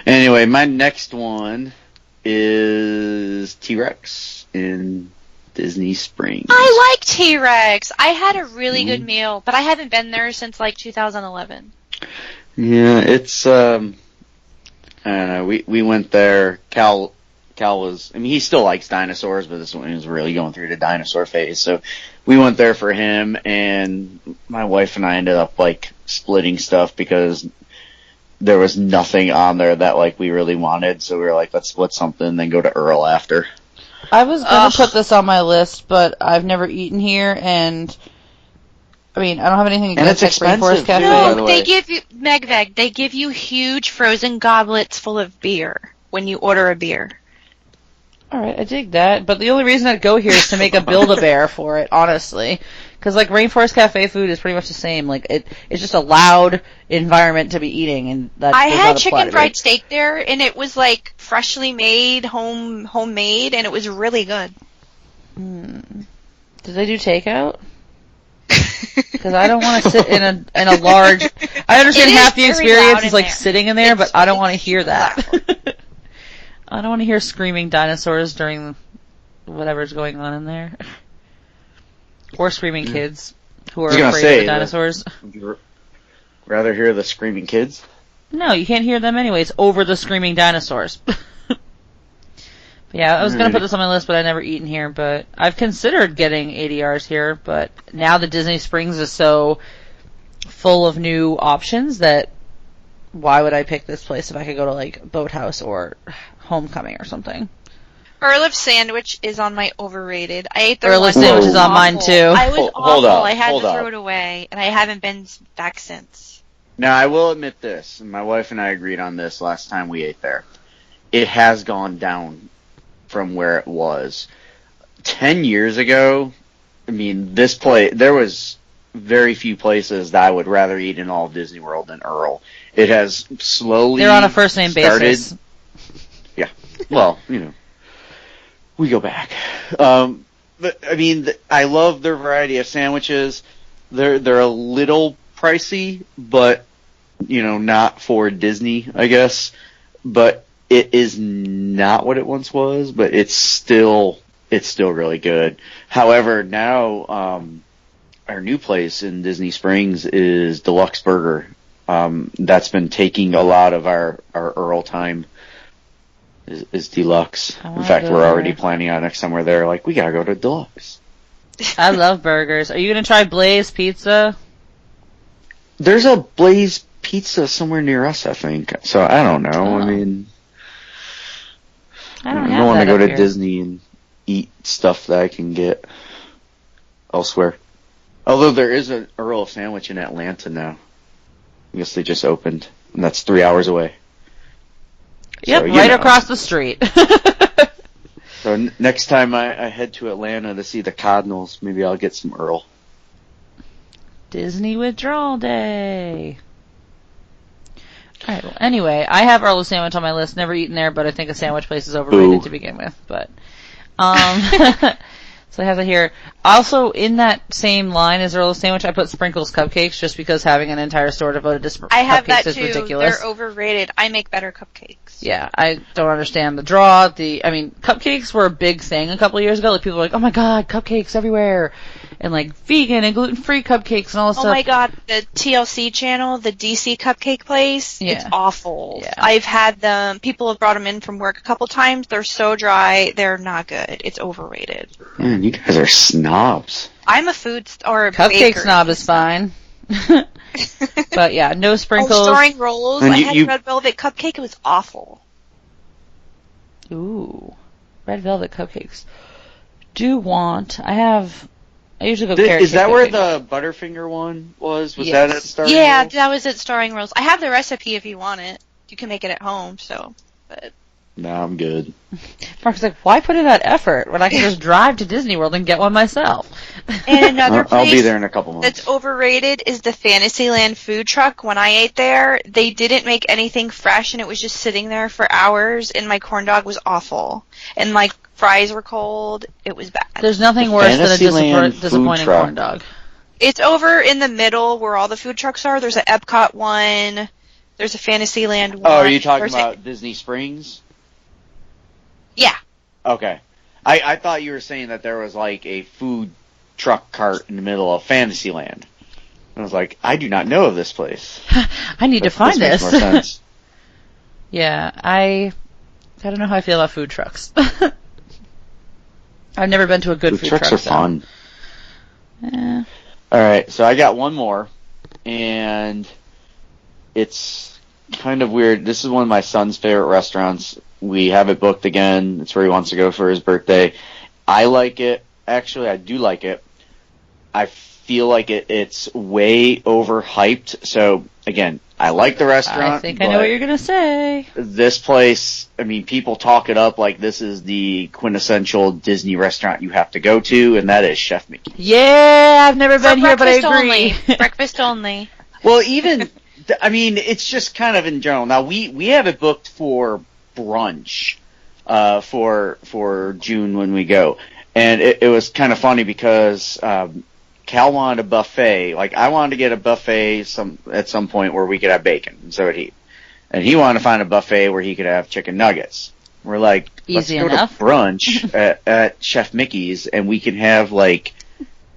Anyway, my next one is T-Rex in Disney Springs. I like T-Rex. I had a really good meal, but I haven't been there since like 2011. Yeah, it's and we went there. Cal was, I mean, he still likes dinosaurs, but this one he was really going through the dinosaur phase. So we went there for him, and my wife and I ended up like splitting stuff because there was nothing on there that like we really wanted. So we were like, let's split something and then go to Earl after. I was going to put this on my list, but I've never eaten here, and I mean, I don't have anything against it's like Rainforest expensive, Cafe. too, by the No, way. they give you, Megveg, they give you huge frozen goblets full of beer when you order a beer. Alright, I dig that, but the only reason I'd go here is to make a Build-A-Bear for it, honestly. Because, like, Rainforest Cafe food is pretty much the same. Like, it's just a loud environment to be eating, and that I does had not apply chicken to fried me. steak there, and it was like freshly made, homemade, and it was really good. Did they do takeout? Because I don't want to sit in a large... I understand It is half the very experience loud is, in like, there. sitting in there, but I don't want to It's hear that. loud. I don't want to hear screaming dinosaurs during whatever's going on in there. Or screaming kids who are I was gonna afraid say, of the dinosaurs. Would you rather hear the screaming kids? No, you can't hear them anyways, over the screaming dinosaurs. But yeah, I was going to put this on my list, but I never eaten here. But I've considered getting ADRs here, but now that Disney Springs is so full of new options that why would I pick this place if I could go to like Boathouse or Homecoming or something? Earl of Sandwich is on my overrated. I ate there Earl of once. Sandwich It was is on mine, awful. too. I was Hold awful. up, I had hold to up. throw it away, and I haven't been back since. Now, I will admit this, and my wife and I agreed on this last time we ate there. It has gone down from where it was. 10 years ago, I mean, this place, there was very few places that I would rather eat in all of Disney World than Earl. It has slowly They're on a first name started, basis. Yeah. Well, you know, we go back. But I mean, I love their variety of sandwiches. They're a little pricey, but you know, not for Disney, I guess. But it is not what it once was. But it's still really good. However, now our new place in Disney Springs is Deluxe Burger. That's been taking a lot of our Earl time. Is Deluxe. I In wanna fact, go we're there. already planning on next time we're there. Like, we gotta go to Deluxe. I love burgers. Are you going to try Blaze Pizza? There's a Blaze Pizza somewhere near us, I think. So I don't know. Oh. I mean, I don't I have don't want that to go up to here. Disney and eat stuff that I can get elsewhere. Although there is an Earl sandwich in Atlanta now. I guess they just opened, and that's 3 hours away. Yep, So, you right know. across the street. So next time I head to Atlanta to see the Cardinals, maybe I'll get some Earl. Disney Withdrawal Day. Alright, well, anyway, I have Earl's Sandwich on my list. Never eaten there, but I think a sandwich place is overrated Ooh. to begin with. But, so I have it here. Also, in that same line as Earl's Sandwich, I put Sprinkles Cupcakes, just because having an entire store devoted to I have cupcakes that is too. ridiculous. They're overrated. I make better cupcakes. Yeah, I don't understand the draw. Cupcakes were a big thing a couple of years ago. Like, people were like, oh my god, cupcakes everywhere. And like, vegan and gluten-free cupcakes and all this Oh stuff. my god, the TLC channel, the DC cupcake place, Yeah. it's awful. Yeah. I've had them, people have brought them in from work a couple times. They're so dry, they're not good. It's overrated. Man, you guys are snobs. I'm a food or a Cupcake baker. snob is fine. But yeah, no sprinkles. Storing rolls. And I you- had you- red velvet cupcake. It was awful. Ooh, red velvet cupcakes. I usually go Th- carrot Is that cake where cupcake. the Butterfinger one was? Was Yes. that at Star Yeah, Wars? that was at Storing Rolls. I have the recipe if you want it. You can make it at home. So, but No, I'm good. Mark's like, why put in that effort when I can just drive to Disney World and get one myself? and another I'll place be there in a couple months. that's overrated is the Fantasyland food truck. When I ate there, they didn't make anything fresh, and it was just sitting there for hours. And my corn dog was awful, and my fries were cold. It was bad. There's nothing worse than a Fantasyland food disappointing truck. corn dog. It's over in the middle where all the food trucks are. There's an Epcot one. There's a Fantasyland one. Oh, are you talking There's about Disney Springs? Yeah. Okay. I thought you were saying that there was like a food truck cart in the middle of Fantasyland. I was like, I do not know of this place. I need to find makes this. more sense. Yeah, I don't know how I feel about food trucks. I've never been to a good food truck. Food trucks are fun. Yeah. All right, so I got one more, and it's kind of weird. This is one of my son's favorite restaurants. We have it booked again. It's where he wants to go for his birthday. I like it. Actually, I do like it. I feel like it's way overhyped. So, again, I like the restaurant. I think I know what you're going to say. This place, I mean, people talk it up like this is the quintessential Disney restaurant you have to go to, and that is Chef Mickey. Yeah, I've never been here, but I agree. Breakfast only. Well, even, I mean, it's just kind of in general. Now, we have it booked for brunch for June when we go. And it was kind of funny because Cal wanted a buffet. Like, I wanted to get a buffet at some point where we could have bacon, and so did he. And he wanted to find a buffet where he could have chicken nuggets. We're like, Easy let's go enough. to brunch at Chef Mickey's, and we can have, like,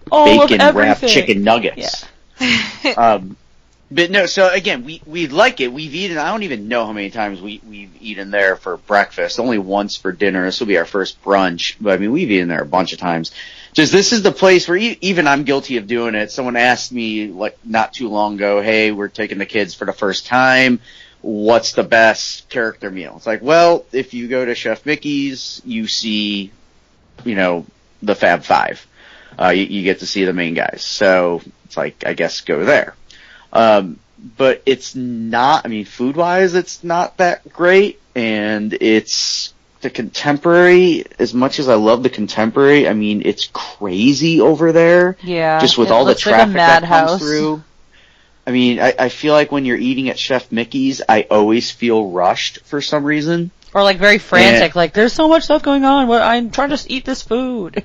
All of bacon-wrapped everything. chicken nuggets. Yeah. But no, so again, we like it. We've eaten, I don't even know how many times we've eaten there for breakfast. Only once for dinner. This will be our first brunch. But I mean, we've eaten there a bunch of times. Just this is the place where even I'm guilty of doing it. Someone asked me like not too long ago, hey, we're taking the kids for the first time. What's the best character meal? It's like, well, if you go to Chef Mickey's, you see, the Fab Five. You get to see the main guys. So it's like, I guess go there. But it's not, I mean, food-wise, it's not that great, and it's the contemporary, as much as I love the contemporary, I mean, it's crazy over there. Yeah. Just with all the traffic that comes through. I mean, I feel like when you're eating at Chef Mickey's, I always feel rushed for some reason. Or like very frantic, like there's so much stuff going on, I'm trying to eat this food.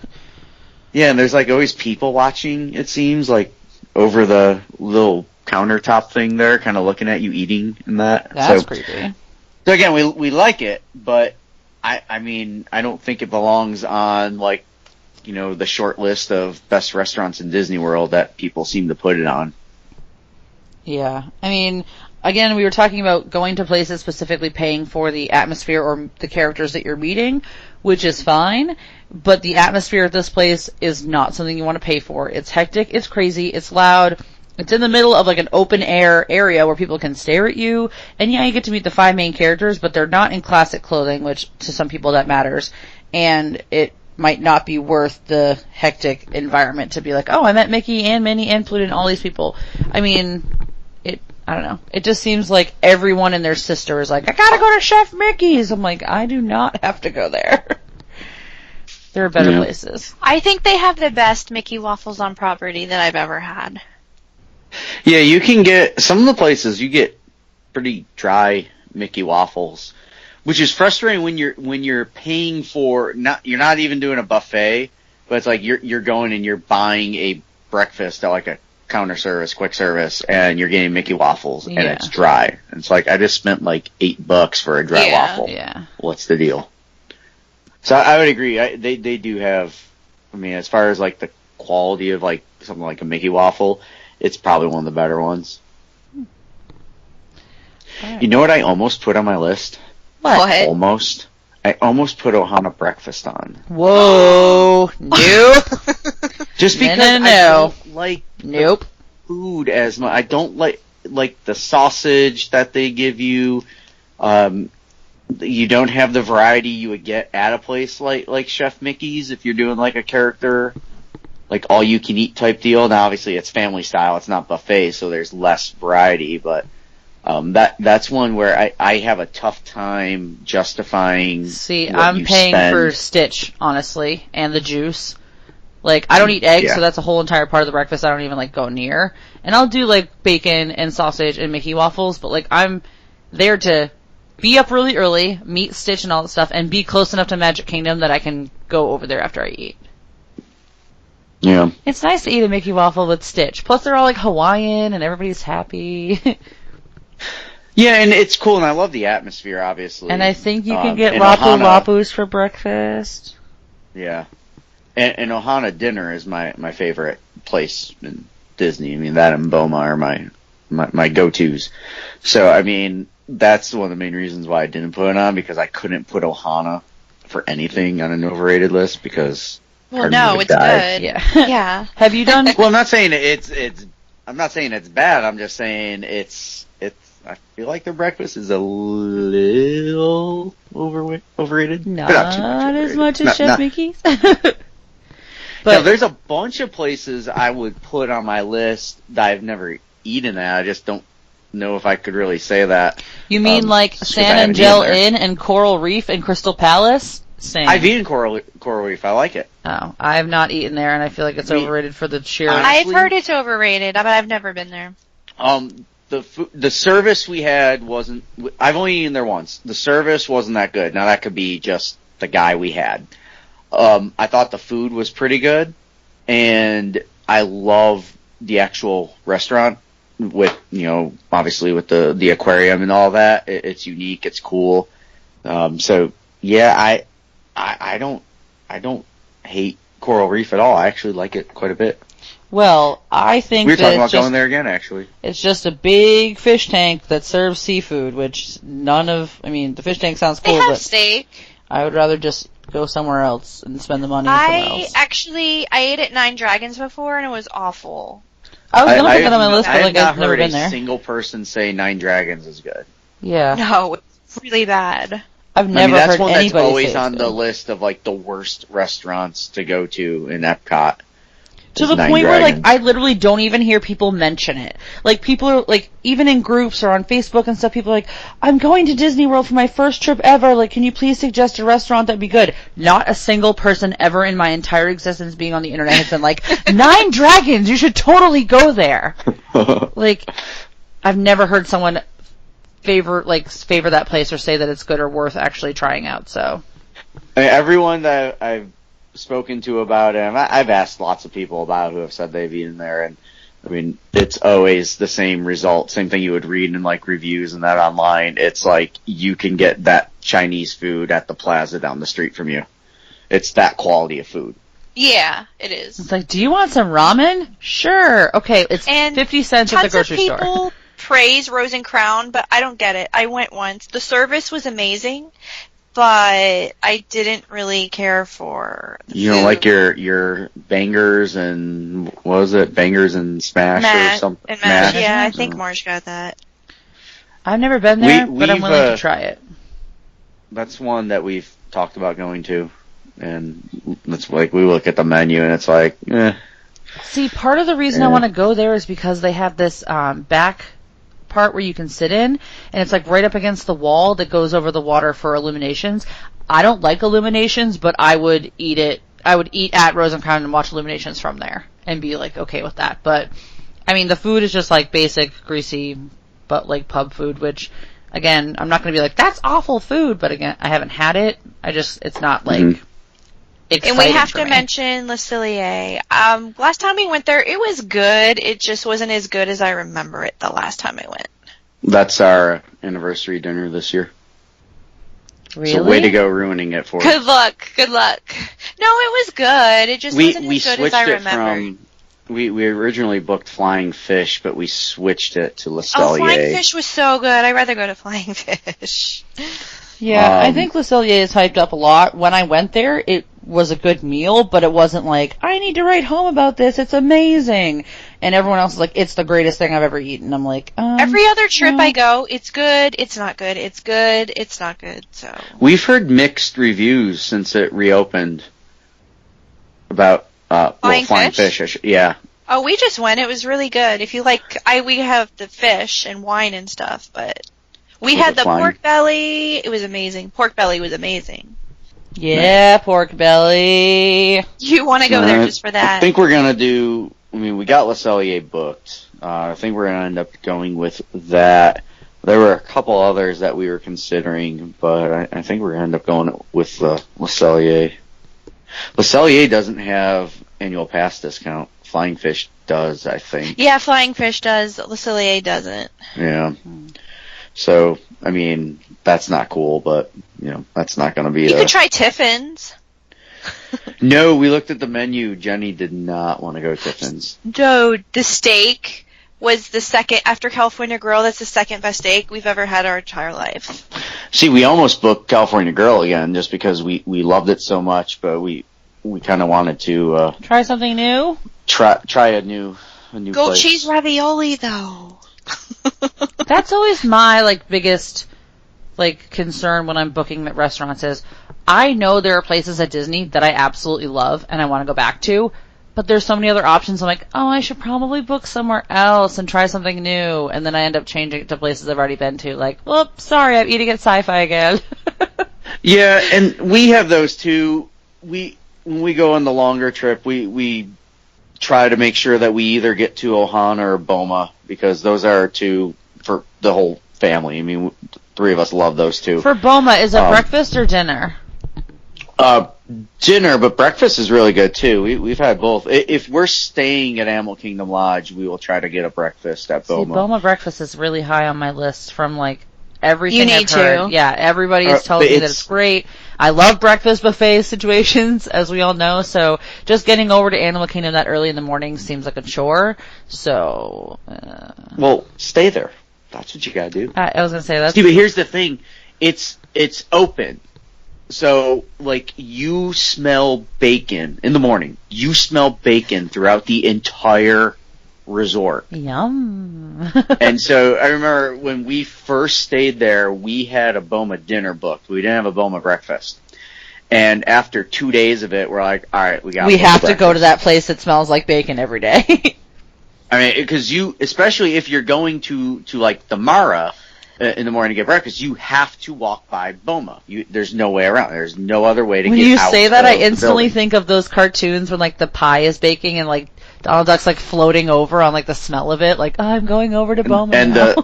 Yeah, and there's like always people watching, it seems, like over the little countertop thing there, kind of looking at you eating and that. That's creepy. So again, we like it, but I mean, I don't think it belongs on like, the short list of best restaurants in Disney World that people seem to put it on. Yeah. I mean, again, we were talking about going to places specifically paying for the atmosphere or the characters that you're meeting, which is fine, but the atmosphere at this place is not something you want to pay for. It's hectic, it's crazy, it's loud. It's in the middle of like an open air area where people can stare at you. And yeah, you get to meet the 5 main characters, but they're not in classic clothing, which to some people that matters. And it might not be worth the hectic environment to be like, oh, I met Mickey and Minnie and Pluto and all these people. I mean, I don't know. It just seems like everyone and their sister is like, I gotta go to Chef Mickey's. I'm like, I do not have to go there. There are better places. I think they have the best Mickey waffles on property that I've ever had. Yeah, you can get, some of the places you get pretty dry Mickey waffles, which is frustrating when you're paying for, you're not even doing a buffet, but it's like you're going and you're buying a breakfast at like a counter service, quick service, and you're getting Mickey waffles, and it's dry. And it's like, I just spent like $8 for a dry waffle. Yeah. What's the deal? So I would agree. They do have, I mean, as far as like the quality of like something like a Mickey waffle, it's probably one of the better ones. Right. You know what I almost put on my list? What? Almost. I almost put Ohana breakfast on. Whoa. Nope. Just because No. I don't like Nope. food as much. I don't like the sausage that they give you. You don't have the variety you would get at a place like Chef Mickey's if you're doing like a character, like all you can eat type deal. Now obviously it's family style, it's not buffet, so there's less variety, but that's one where I have a tough time justifying. See, what I'm you paying spend. for Stitch, honestly, and the juice. Like, I don't eat eggs, so that's a whole entire part of the breakfast I don't even, like, go near. And I'll do, like, bacon and sausage and Mickey waffles, but, like, I'm there to be up really early, meet Stitch and all that stuff, and be close enough to Magic Kingdom that I can go over there after I eat. Yeah. It's nice to eat a Mickey waffle with Stitch. Plus, they're all, like, Hawaiian, and everybody's happy. Yeah, and it's cool, and I love the atmosphere, obviously. And I think you can get and Lapu Ohana- Lapus for breakfast. Yeah. And Ohana dinner is my favorite place in Disney. I mean, that and Boma are my go-tos. So, I mean, that's one of the main reasons why I didn't put it on, because I couldn't put Ohana for anything on an overrated list because. Well, no, it's good. Yeah. Yeah. Have you done? Well, I'm not saying I'm not saying it's bad. I'm just saying it's. I feel like their breakfast is a little overrated. Not, but not too much overrated. as much as Chef Mickey's. But there's a bunch of places I would put on my list that I've never eaten at. I just don't know if I could really say that. You mean like San Angel Inn and Coral Reef and Crystal Palace? Same. I've eaten Coral Reef. I like it. Oh, I have not eaten there, and I feel like it's overrated for the sheer. I've heard it's overrated, but I've never been there. The service we had wasn't. I've only eaten there once. The service wasn't that good. Now that could be just the guy we had. I thought the food was pretty good, and I love the actual restaurant with, obviously with the aquarium and all that. It's unique. It's cool. So yeah, I don't hate Coral Reef at all. I actually like it quite a bit. Well, I think we were talking about going there again, actually. It's just a big fish tank that serves seafood, which the fish tank sounds cool, they have but steak. I would rather just go somewhere else and spend the money somewhere else. I ate at Nine Dragons before, and it was awful. I was going to put that on my list, but I've never been there. heard a single person say Nine Dragons is good. Yeah. No, it's really bad. I've never heard anybody say that's always it's on good. the list of the worst restaurants to go to in Epcot. To the point where, I literally don't even hear people mention it. People are, even in groups or on Facebook and stuff, people are like, I'm going to Disney World for my first trip ever. Can you please suggest a restaurant that'd be good? Not a single person ever in my entire existence being on the internet has been like, Nine Dragons, you should totally go there. I've never heard someone favor that place or say that it's good or worth actually trying out, so. Everyone that I've spoken to about it, and I've asked lots of people about who have said they've eaten there, and it's always the same result, same thing you would read in reviews and that online. It's you can get that Chinese food at the plaza down the street from you. It's that quality of food. Yeah, it is. It's do you want some ramen? Sure. Okay, it's 50 cents at the grocery store. Tons of people praise Rose and Crown, but I don't get it. I went once. The service was amazing, but I didn't really care for the You food. don't like your bangers and, what was it, bangers and smash or something? And mash, yeah, I think Marge got that. I've never been there, but I'm willing to try it. That's one that we've talked about going to, and it's we look at the menu and it's eh. See, part of the reason I want to go there is because they have this back part where you can sit in, and it's right up against the wall that goes over the water for Illuminations. I don't like Illuminations, but I would eat it. I would eat at Rose and Crown and watch Illuminations from there and be okay with that. But the food is just basic, greasy, but pub food, which again, I'm not going to be that's awful food, but again, I haven't had it. It's not And we have to mention Le Cellier. Last time we went there, it was good. It just wasn't as good as I remember it the last time I went. That's our anniversary dinner this year. Really? So way to go ruining it for us. Good luck. No, it was good. It just wasn't as good as I remember. We originally booked Flying Fish, but we switched it to Le Cellier. Oh, Flying Fish was so good. I'd rather go to Flying Fish. Yeah, I think Le Cellier is hyped up a lot. When I went there, it was a good meal, but it wasn't I need to write home about this. It's amazing. And everyone else is it's the greatest thing I've ever eaten. I'm every other trip I go, it's good, it's not good, it's good, it's not good, so. We've heard mixed reviews since it reopened about, Flying Fish. Yeah. Oh, we just went. It was really good. If you we have the fish and wine and stuff, but we had the pork belly. It was amazing. Pork belly was amazing. Yeah, pork belly. You want to go there just for that? I think we're going to do, we got Le Cellier booked. I think we're going to end up going with that. There were a couple others that we were considering, but I think we're going to end up going with Le Cellier. Le Cellier doesn't have annual pass discount. Flying Fish does, I think. Yeah, Flying Fish does. Le Cellier doesn't. Yeah. So, that's not cool, but, that's not going to be You could try Tiffin's. No, we looked at the menu. Jenny did not want to go to Tiffin's. No, the steak was the second, after California Grill, that's the second best steak we've ever had our entire life. See, we almost booked California Grill again just because we loved it so much, but we kind of wanted to Try something new? try a new Gold place. cheese ravioli, though. That's always my biggest concern when I'm booking at restaurants is I know there are places at Disney that I absolutely love and I want to go back to, but there's so many other options. I'm like, oh, I should probably book somewhere else and try something new, and then I end up changing it to places I've already been to. Like, whoops, sorry, I'm eating at Sci-Fi again. Yeah, and we have those too. When we go on the longer trip, we try to make sure that we either get to Ohana or Boma, because those are two for the whole family. I mean, three of us love those two. For Boma, is it breakfast or dinner? Dinner, but breakfast is really good too. We've had both. If we're staying at Animal Kingdom Lodge, we will try to get a breakfast at Boma. See, Boma breakfast is really high on my list from everything You need I've heard. to. Yeah, everybody is telling me that it's great. I love breakfast buffet situations, as we all know, so just getting over to Animal Kingdom that early in the morning seems like a chore, so... Well, stay there. That's what you gotta do. I was gonna say that. See, but here's the thing. It's open. So, you smell bacon in the morning. You smell bacon throughout the entire resort. Yum. And so I remember when we first stayed there, we had a Boma dinner booked. We didn't have a Boma breakfast. And after 2 days of it, we're like, all right, we have to go to that place that smells like bacon every day. I mean, because especially if you're going to the Mara in the morning to get breakfast, you have to walk by Boma. There's no way around. There's no other way to when get you out. say that, I the instantly building. think of those cartoons when the pie is baking and Donald Duck's floating over on the smell of it. I'm going over to Boma and now.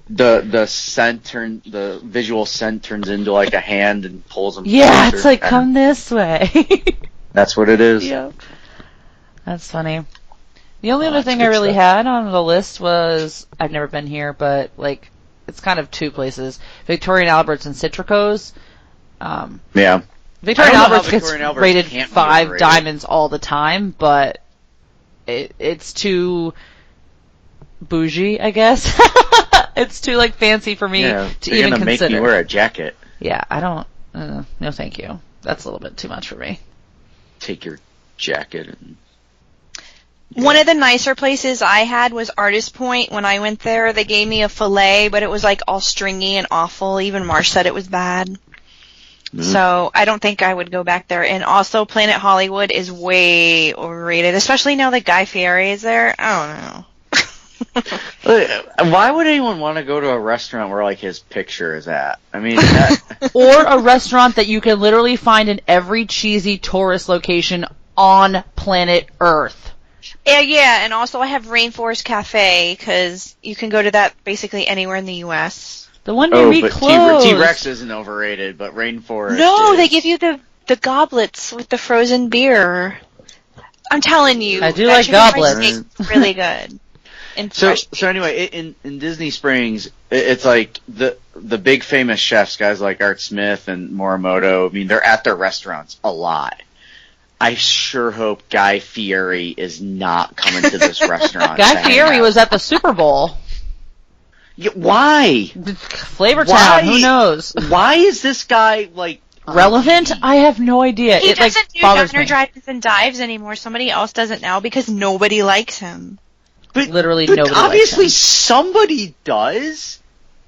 the scent the visual scent turns into a hand and pulls them. Yeah, closer. it's come this way. That's what it is. Yeah. That's funny. The only other That's thing good I really stuff. had on the list was, I've never been here, but it's kind of two places. Victoria and Albert's and Citrico's. Yeah. Victoria and I don't know how Albert's gets Victoria and Albert's rated can't be 5 overrated. diamonds all the time, but it's too bougie, I guess. It's too fancy for me Yeah, to they're even gonna consider. make me wear a jacket. Yeah, I don't. No, thank you. That's a little bit too much for me. Take your jacket and. One of the nicer places I had was Artist Point. When I went there, they gave me a filet, but it was all stringy and awful. Even Marsh said it was bad. Mm-hmm. So I don't think I would go back there. And also Planet Hollywood is way overrated, especially now that Guy Fieri is there. I don't know. Why would anyone want to go to a restaurant where his picture is at? I mean, Or a restaurant that you can literally find in every cheesy tourist location on planet Earth. Yeah, and also I have Rainforest Cafe, because you can go to that basically anywhere in the U.S. The one near me but closed. T-Rex isn't overrated, but Rainforest. No, is. they give you the goblets with the frozen beer. I'm telling you. I do that like chicken fried goblets. steak's really good. And So fresh. anyway, in Disney Springs, it's the big famous chefs, guys like Art Smith and Morimoto. I mean, they're at their restaurants a lot. I sure hope Guy Fieri is not coming to this restaurant. to Guy hang Fieri out. was at the Super Bowl. Yeah, why? Flavor Why? Town, who knows? Why is this guy Relevant? I have no idea. He It doesn't do bothers diner me. drives and dives anymore. Somebody else does it now because nobody likes him. But, Literally but nobody obviously likes him. somebody does.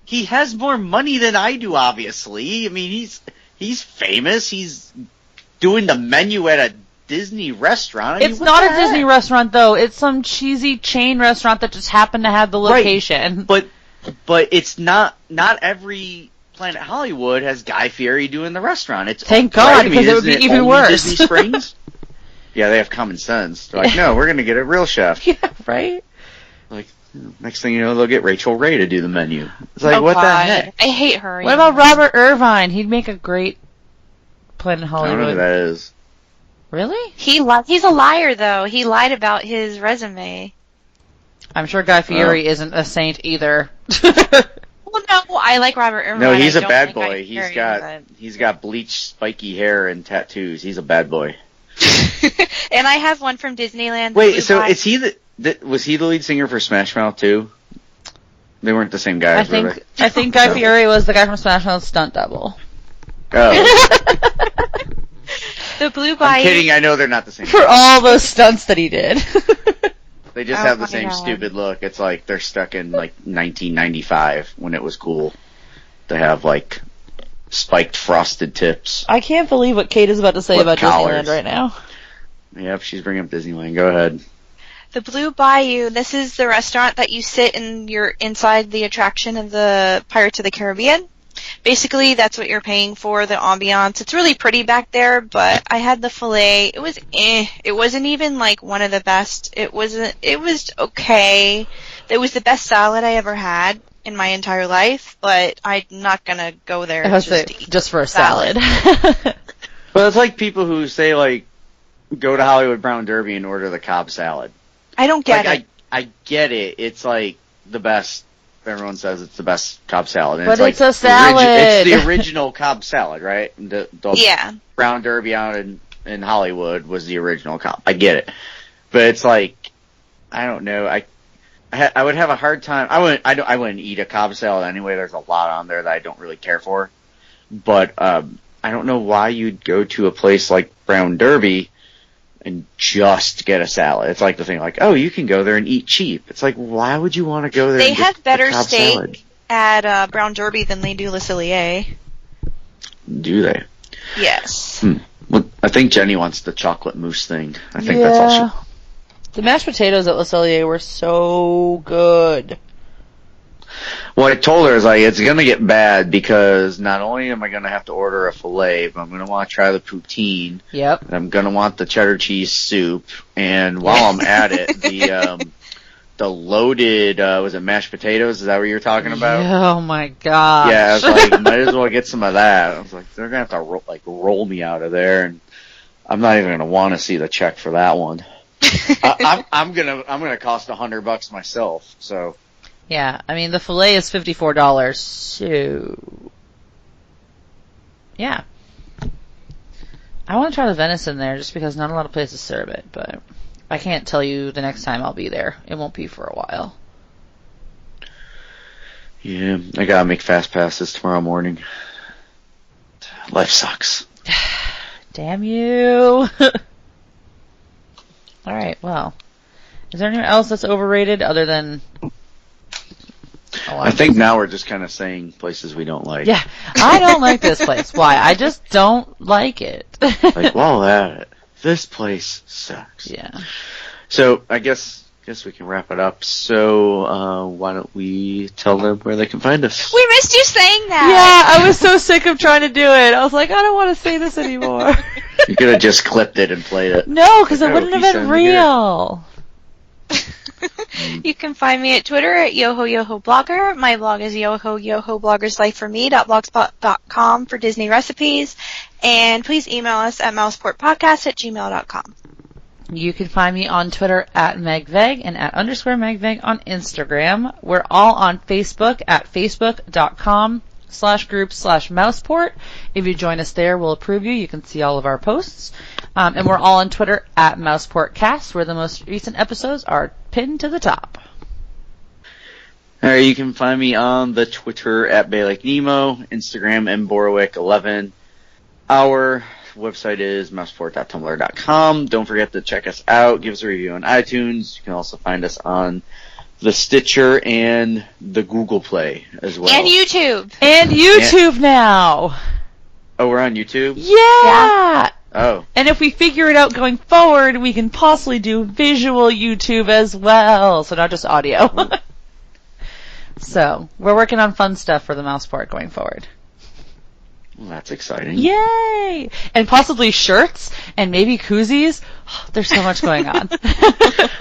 He has more money than I do, obviously. I mean, he's famous. He's doing the menu at a Disney restaurant. I mean, It's what not the a Disney heck? restaurant though. It's some cheesy chain restaurant that just happened to have the location. Right. But it's not every Planet Hollywood has Guy Fieri doing the restaurant. It's Thank God, right? I mean, because it would isn't be even only worse. Disney Springs. Yeah, they have common sense. They're like, no, we're going to get a real chef. Yeah, right? Next thing you know, they'll get Rachel Ray to do the menu. It's like, what the heck? I hate her. What about Robert Irvine? He'd make a great Planet I don't know who Hollywood. that is. Really? He's a liar, though. He lied about his resume. I'm sure Guy Fieri isn't a saint either. Well, no, I like Robert Irvine. No, he's I a don't bad like Guy boy. Fieri, He's got bleached, spiky hair and tattoos. He's a bad boy. but- And I have one from Disneyland. Wait, Blue so Box. is he Was he the lead singer for Smash Mouth too? They weren't the same guys, were they? I think Guy Fieri was the guy from Smash Mouth's stunt double. Oh. The Blue Bayou. I'm kidding, I know they're not the same For guys. all those stunts that he did. They just Oh have the my same God. stupid look. It's like they're stuck in like 1995 when it was cool to have like spiked frosted tips. I can't believe what Kate is about to say With about collars. Disneyland right now. Yep, she's bringing up Disneyland. Go ahead. The Blue Bayou, this is the restaurant that you sit and you're inside the attraction of the Pirates of the Caribbean. Basically, that's what you're paying for, the ambiance. It's really pretty back there, but I had the filet. It was It wasn't even like one of the best. It was okay. It was the best salad I ever had in my entire life, but I'm not gonna go there to eat just for a salad. Well, it's like people who say like, go to Hollywood Brown Derby and order the Cobb salad. I don't get it. I get it. It's like the best. Everyone says it's the best Cobb salad. And But it's it's a salad. It's the original Cobb salad, right? The Yeah. Brown Derby out in Hollywood was the original Cobb. I get it. But it's like, I don't know. I would have a hard time. I wouldn't eat a Cobb salad anyway. There's a lot on there that I don't really care for. But I don't know why you'd go to a place like Brown Derby and just get a salad. It's like the thing, like, oh, you can go there and eat cheap. It's like, why would you want to go there? They and get have better the Cobb steak salad? at Brown Derby than they do Le Cellier. Do they? Yes. Well, I think Jenny wants the chocolate mousse thing. I think that's all she. The mashed potatoes at Le Cellier were so good. What I told her is like, it's gonna get bad because not only am I gonna have to order a fillet, but I'm gonna want to try the poutine. Yep. And I'm gonna want the cheddar cheese soup. And while I'm at it, the loaded was it mashed potatoes? Is that what you're talking about? Oh my gosh. Yeah, I was like, might as well get some of that. I was like, they're gonna have to roll me out of there, and I'm not even gonna want to see the check for that one. I'm gonna cost $100 myself. So. Yeah, I mean, the filet is $54, so... Yeah. I want to try the venison there just because not a lot of places serve it, but I can't tell you the next time I'll be there. It won't be for a while. Yeah, I gotta make fast passes tomorrow morning. Life sucks. Damn you. Alright, well. Is there anything else that's overrated other than... I think now we're just kind of saying places we don't like. Yeah, I don't like this place. Why? I just don't like it. Like, well, this place sucks. Yeah. So, I guess we can wrap it up. So, why don't we tell them where they can find us? We missed you saying that. Yeah, I was so sick of trying to do it. I was like, I don't want to say this anymore. You could have just clipped it and played it. No, because it No, wouldn't he have been sounded good. real. You can find me at Twitter at YohoYohoBlogger. My blog is YohoYohoBloggersLifeForMe.blogspot.com for Disney recipes. And please email us at mouseportpodcast@gmail.com. You can find me on Twitter at MegVeg and at _MegVeg on Instagram. We're all on Facebook at facebook.com/group/Mouseport. If you join us there, we'll approve you. You can see all of our posts. And we're all on Twitter at MouseportCast, where the most recent episodes are pinned to the top. You can find me on the Twitter at BayLakeNemo, Instagram mborowick11. Our website is mouseport.tumblr.com. Don't forget to check us out. Give us a review on iTunes. You can also find us on the Stitcher and the Google Play as well. And YouTube. And YouTube now. Oh, we're on YouTube? Yeah. Oh. And if we figure it out going forward, we can possibly do visual YouTube as well. So not just audio. So, we're working on fun stuff for the Mouseport going forward. Well, that's exciting. Yay! And possibly shirts and maybe koozies. There's so much going on.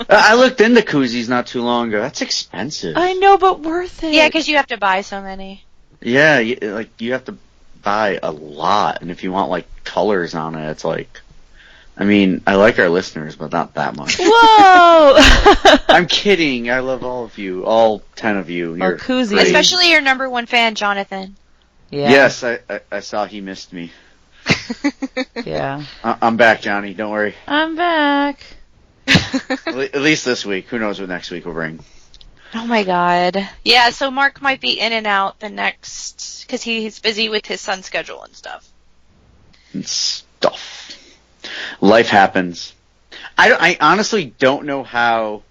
I looked into koozies not too long ago. That's expensive. I know, but worth it. Yeah, because you have to buy so many. Yeah, you have to buy a lot. And if you want, like, colors on it, it's like... I mean, I like our listeners, but not that much. Whoa! I'm kidding. I love all of you. All 10 of you. You're koozies. great. Especially your number one fan, Jonathan. Yeah. Yes, I saw he missed me. Yeah. I'm back, Johnny. Don't worry. I'm back. At least this week. Who knows what next week will bring? Oh my god. Yeah, so Mark might be in and out the next, because he's busy with his son's schedule and stuff. And stuff. Life happens. I honestly don't know how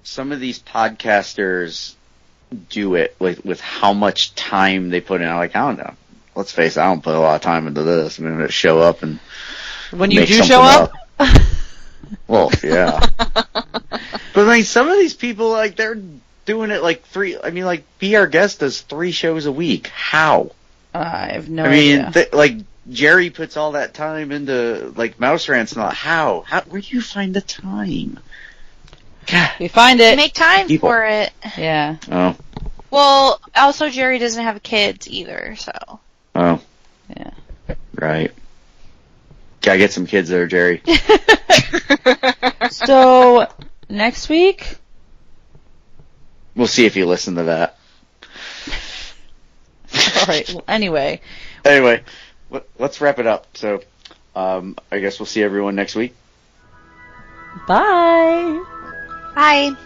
some of these podcasters do it with how much time they put in. Like, I don't know. Let's face it, I don't put a lot of time into this. I'm going to show up and When you make do something show up? Well, yeah. But I mean, some of these people, like, they're doing it like Be Our Guest does 3 shows a week. How? I have no idea. Like, Jerry puts all that time into, like, Mouse Rants and all. How? Where do you find the time? God. We find it. Make time for it. Yeah. Oh. Well, also Jerry doesn't have kids either, so. Oh. Yeah. Right. Gotta get some kids there, Jerry. So, next week? We'll see if you listen to that. Alright, well, anyway. Anyway, let's wrap it up. So, I guess we'll see everyone next week. Bye! Bye.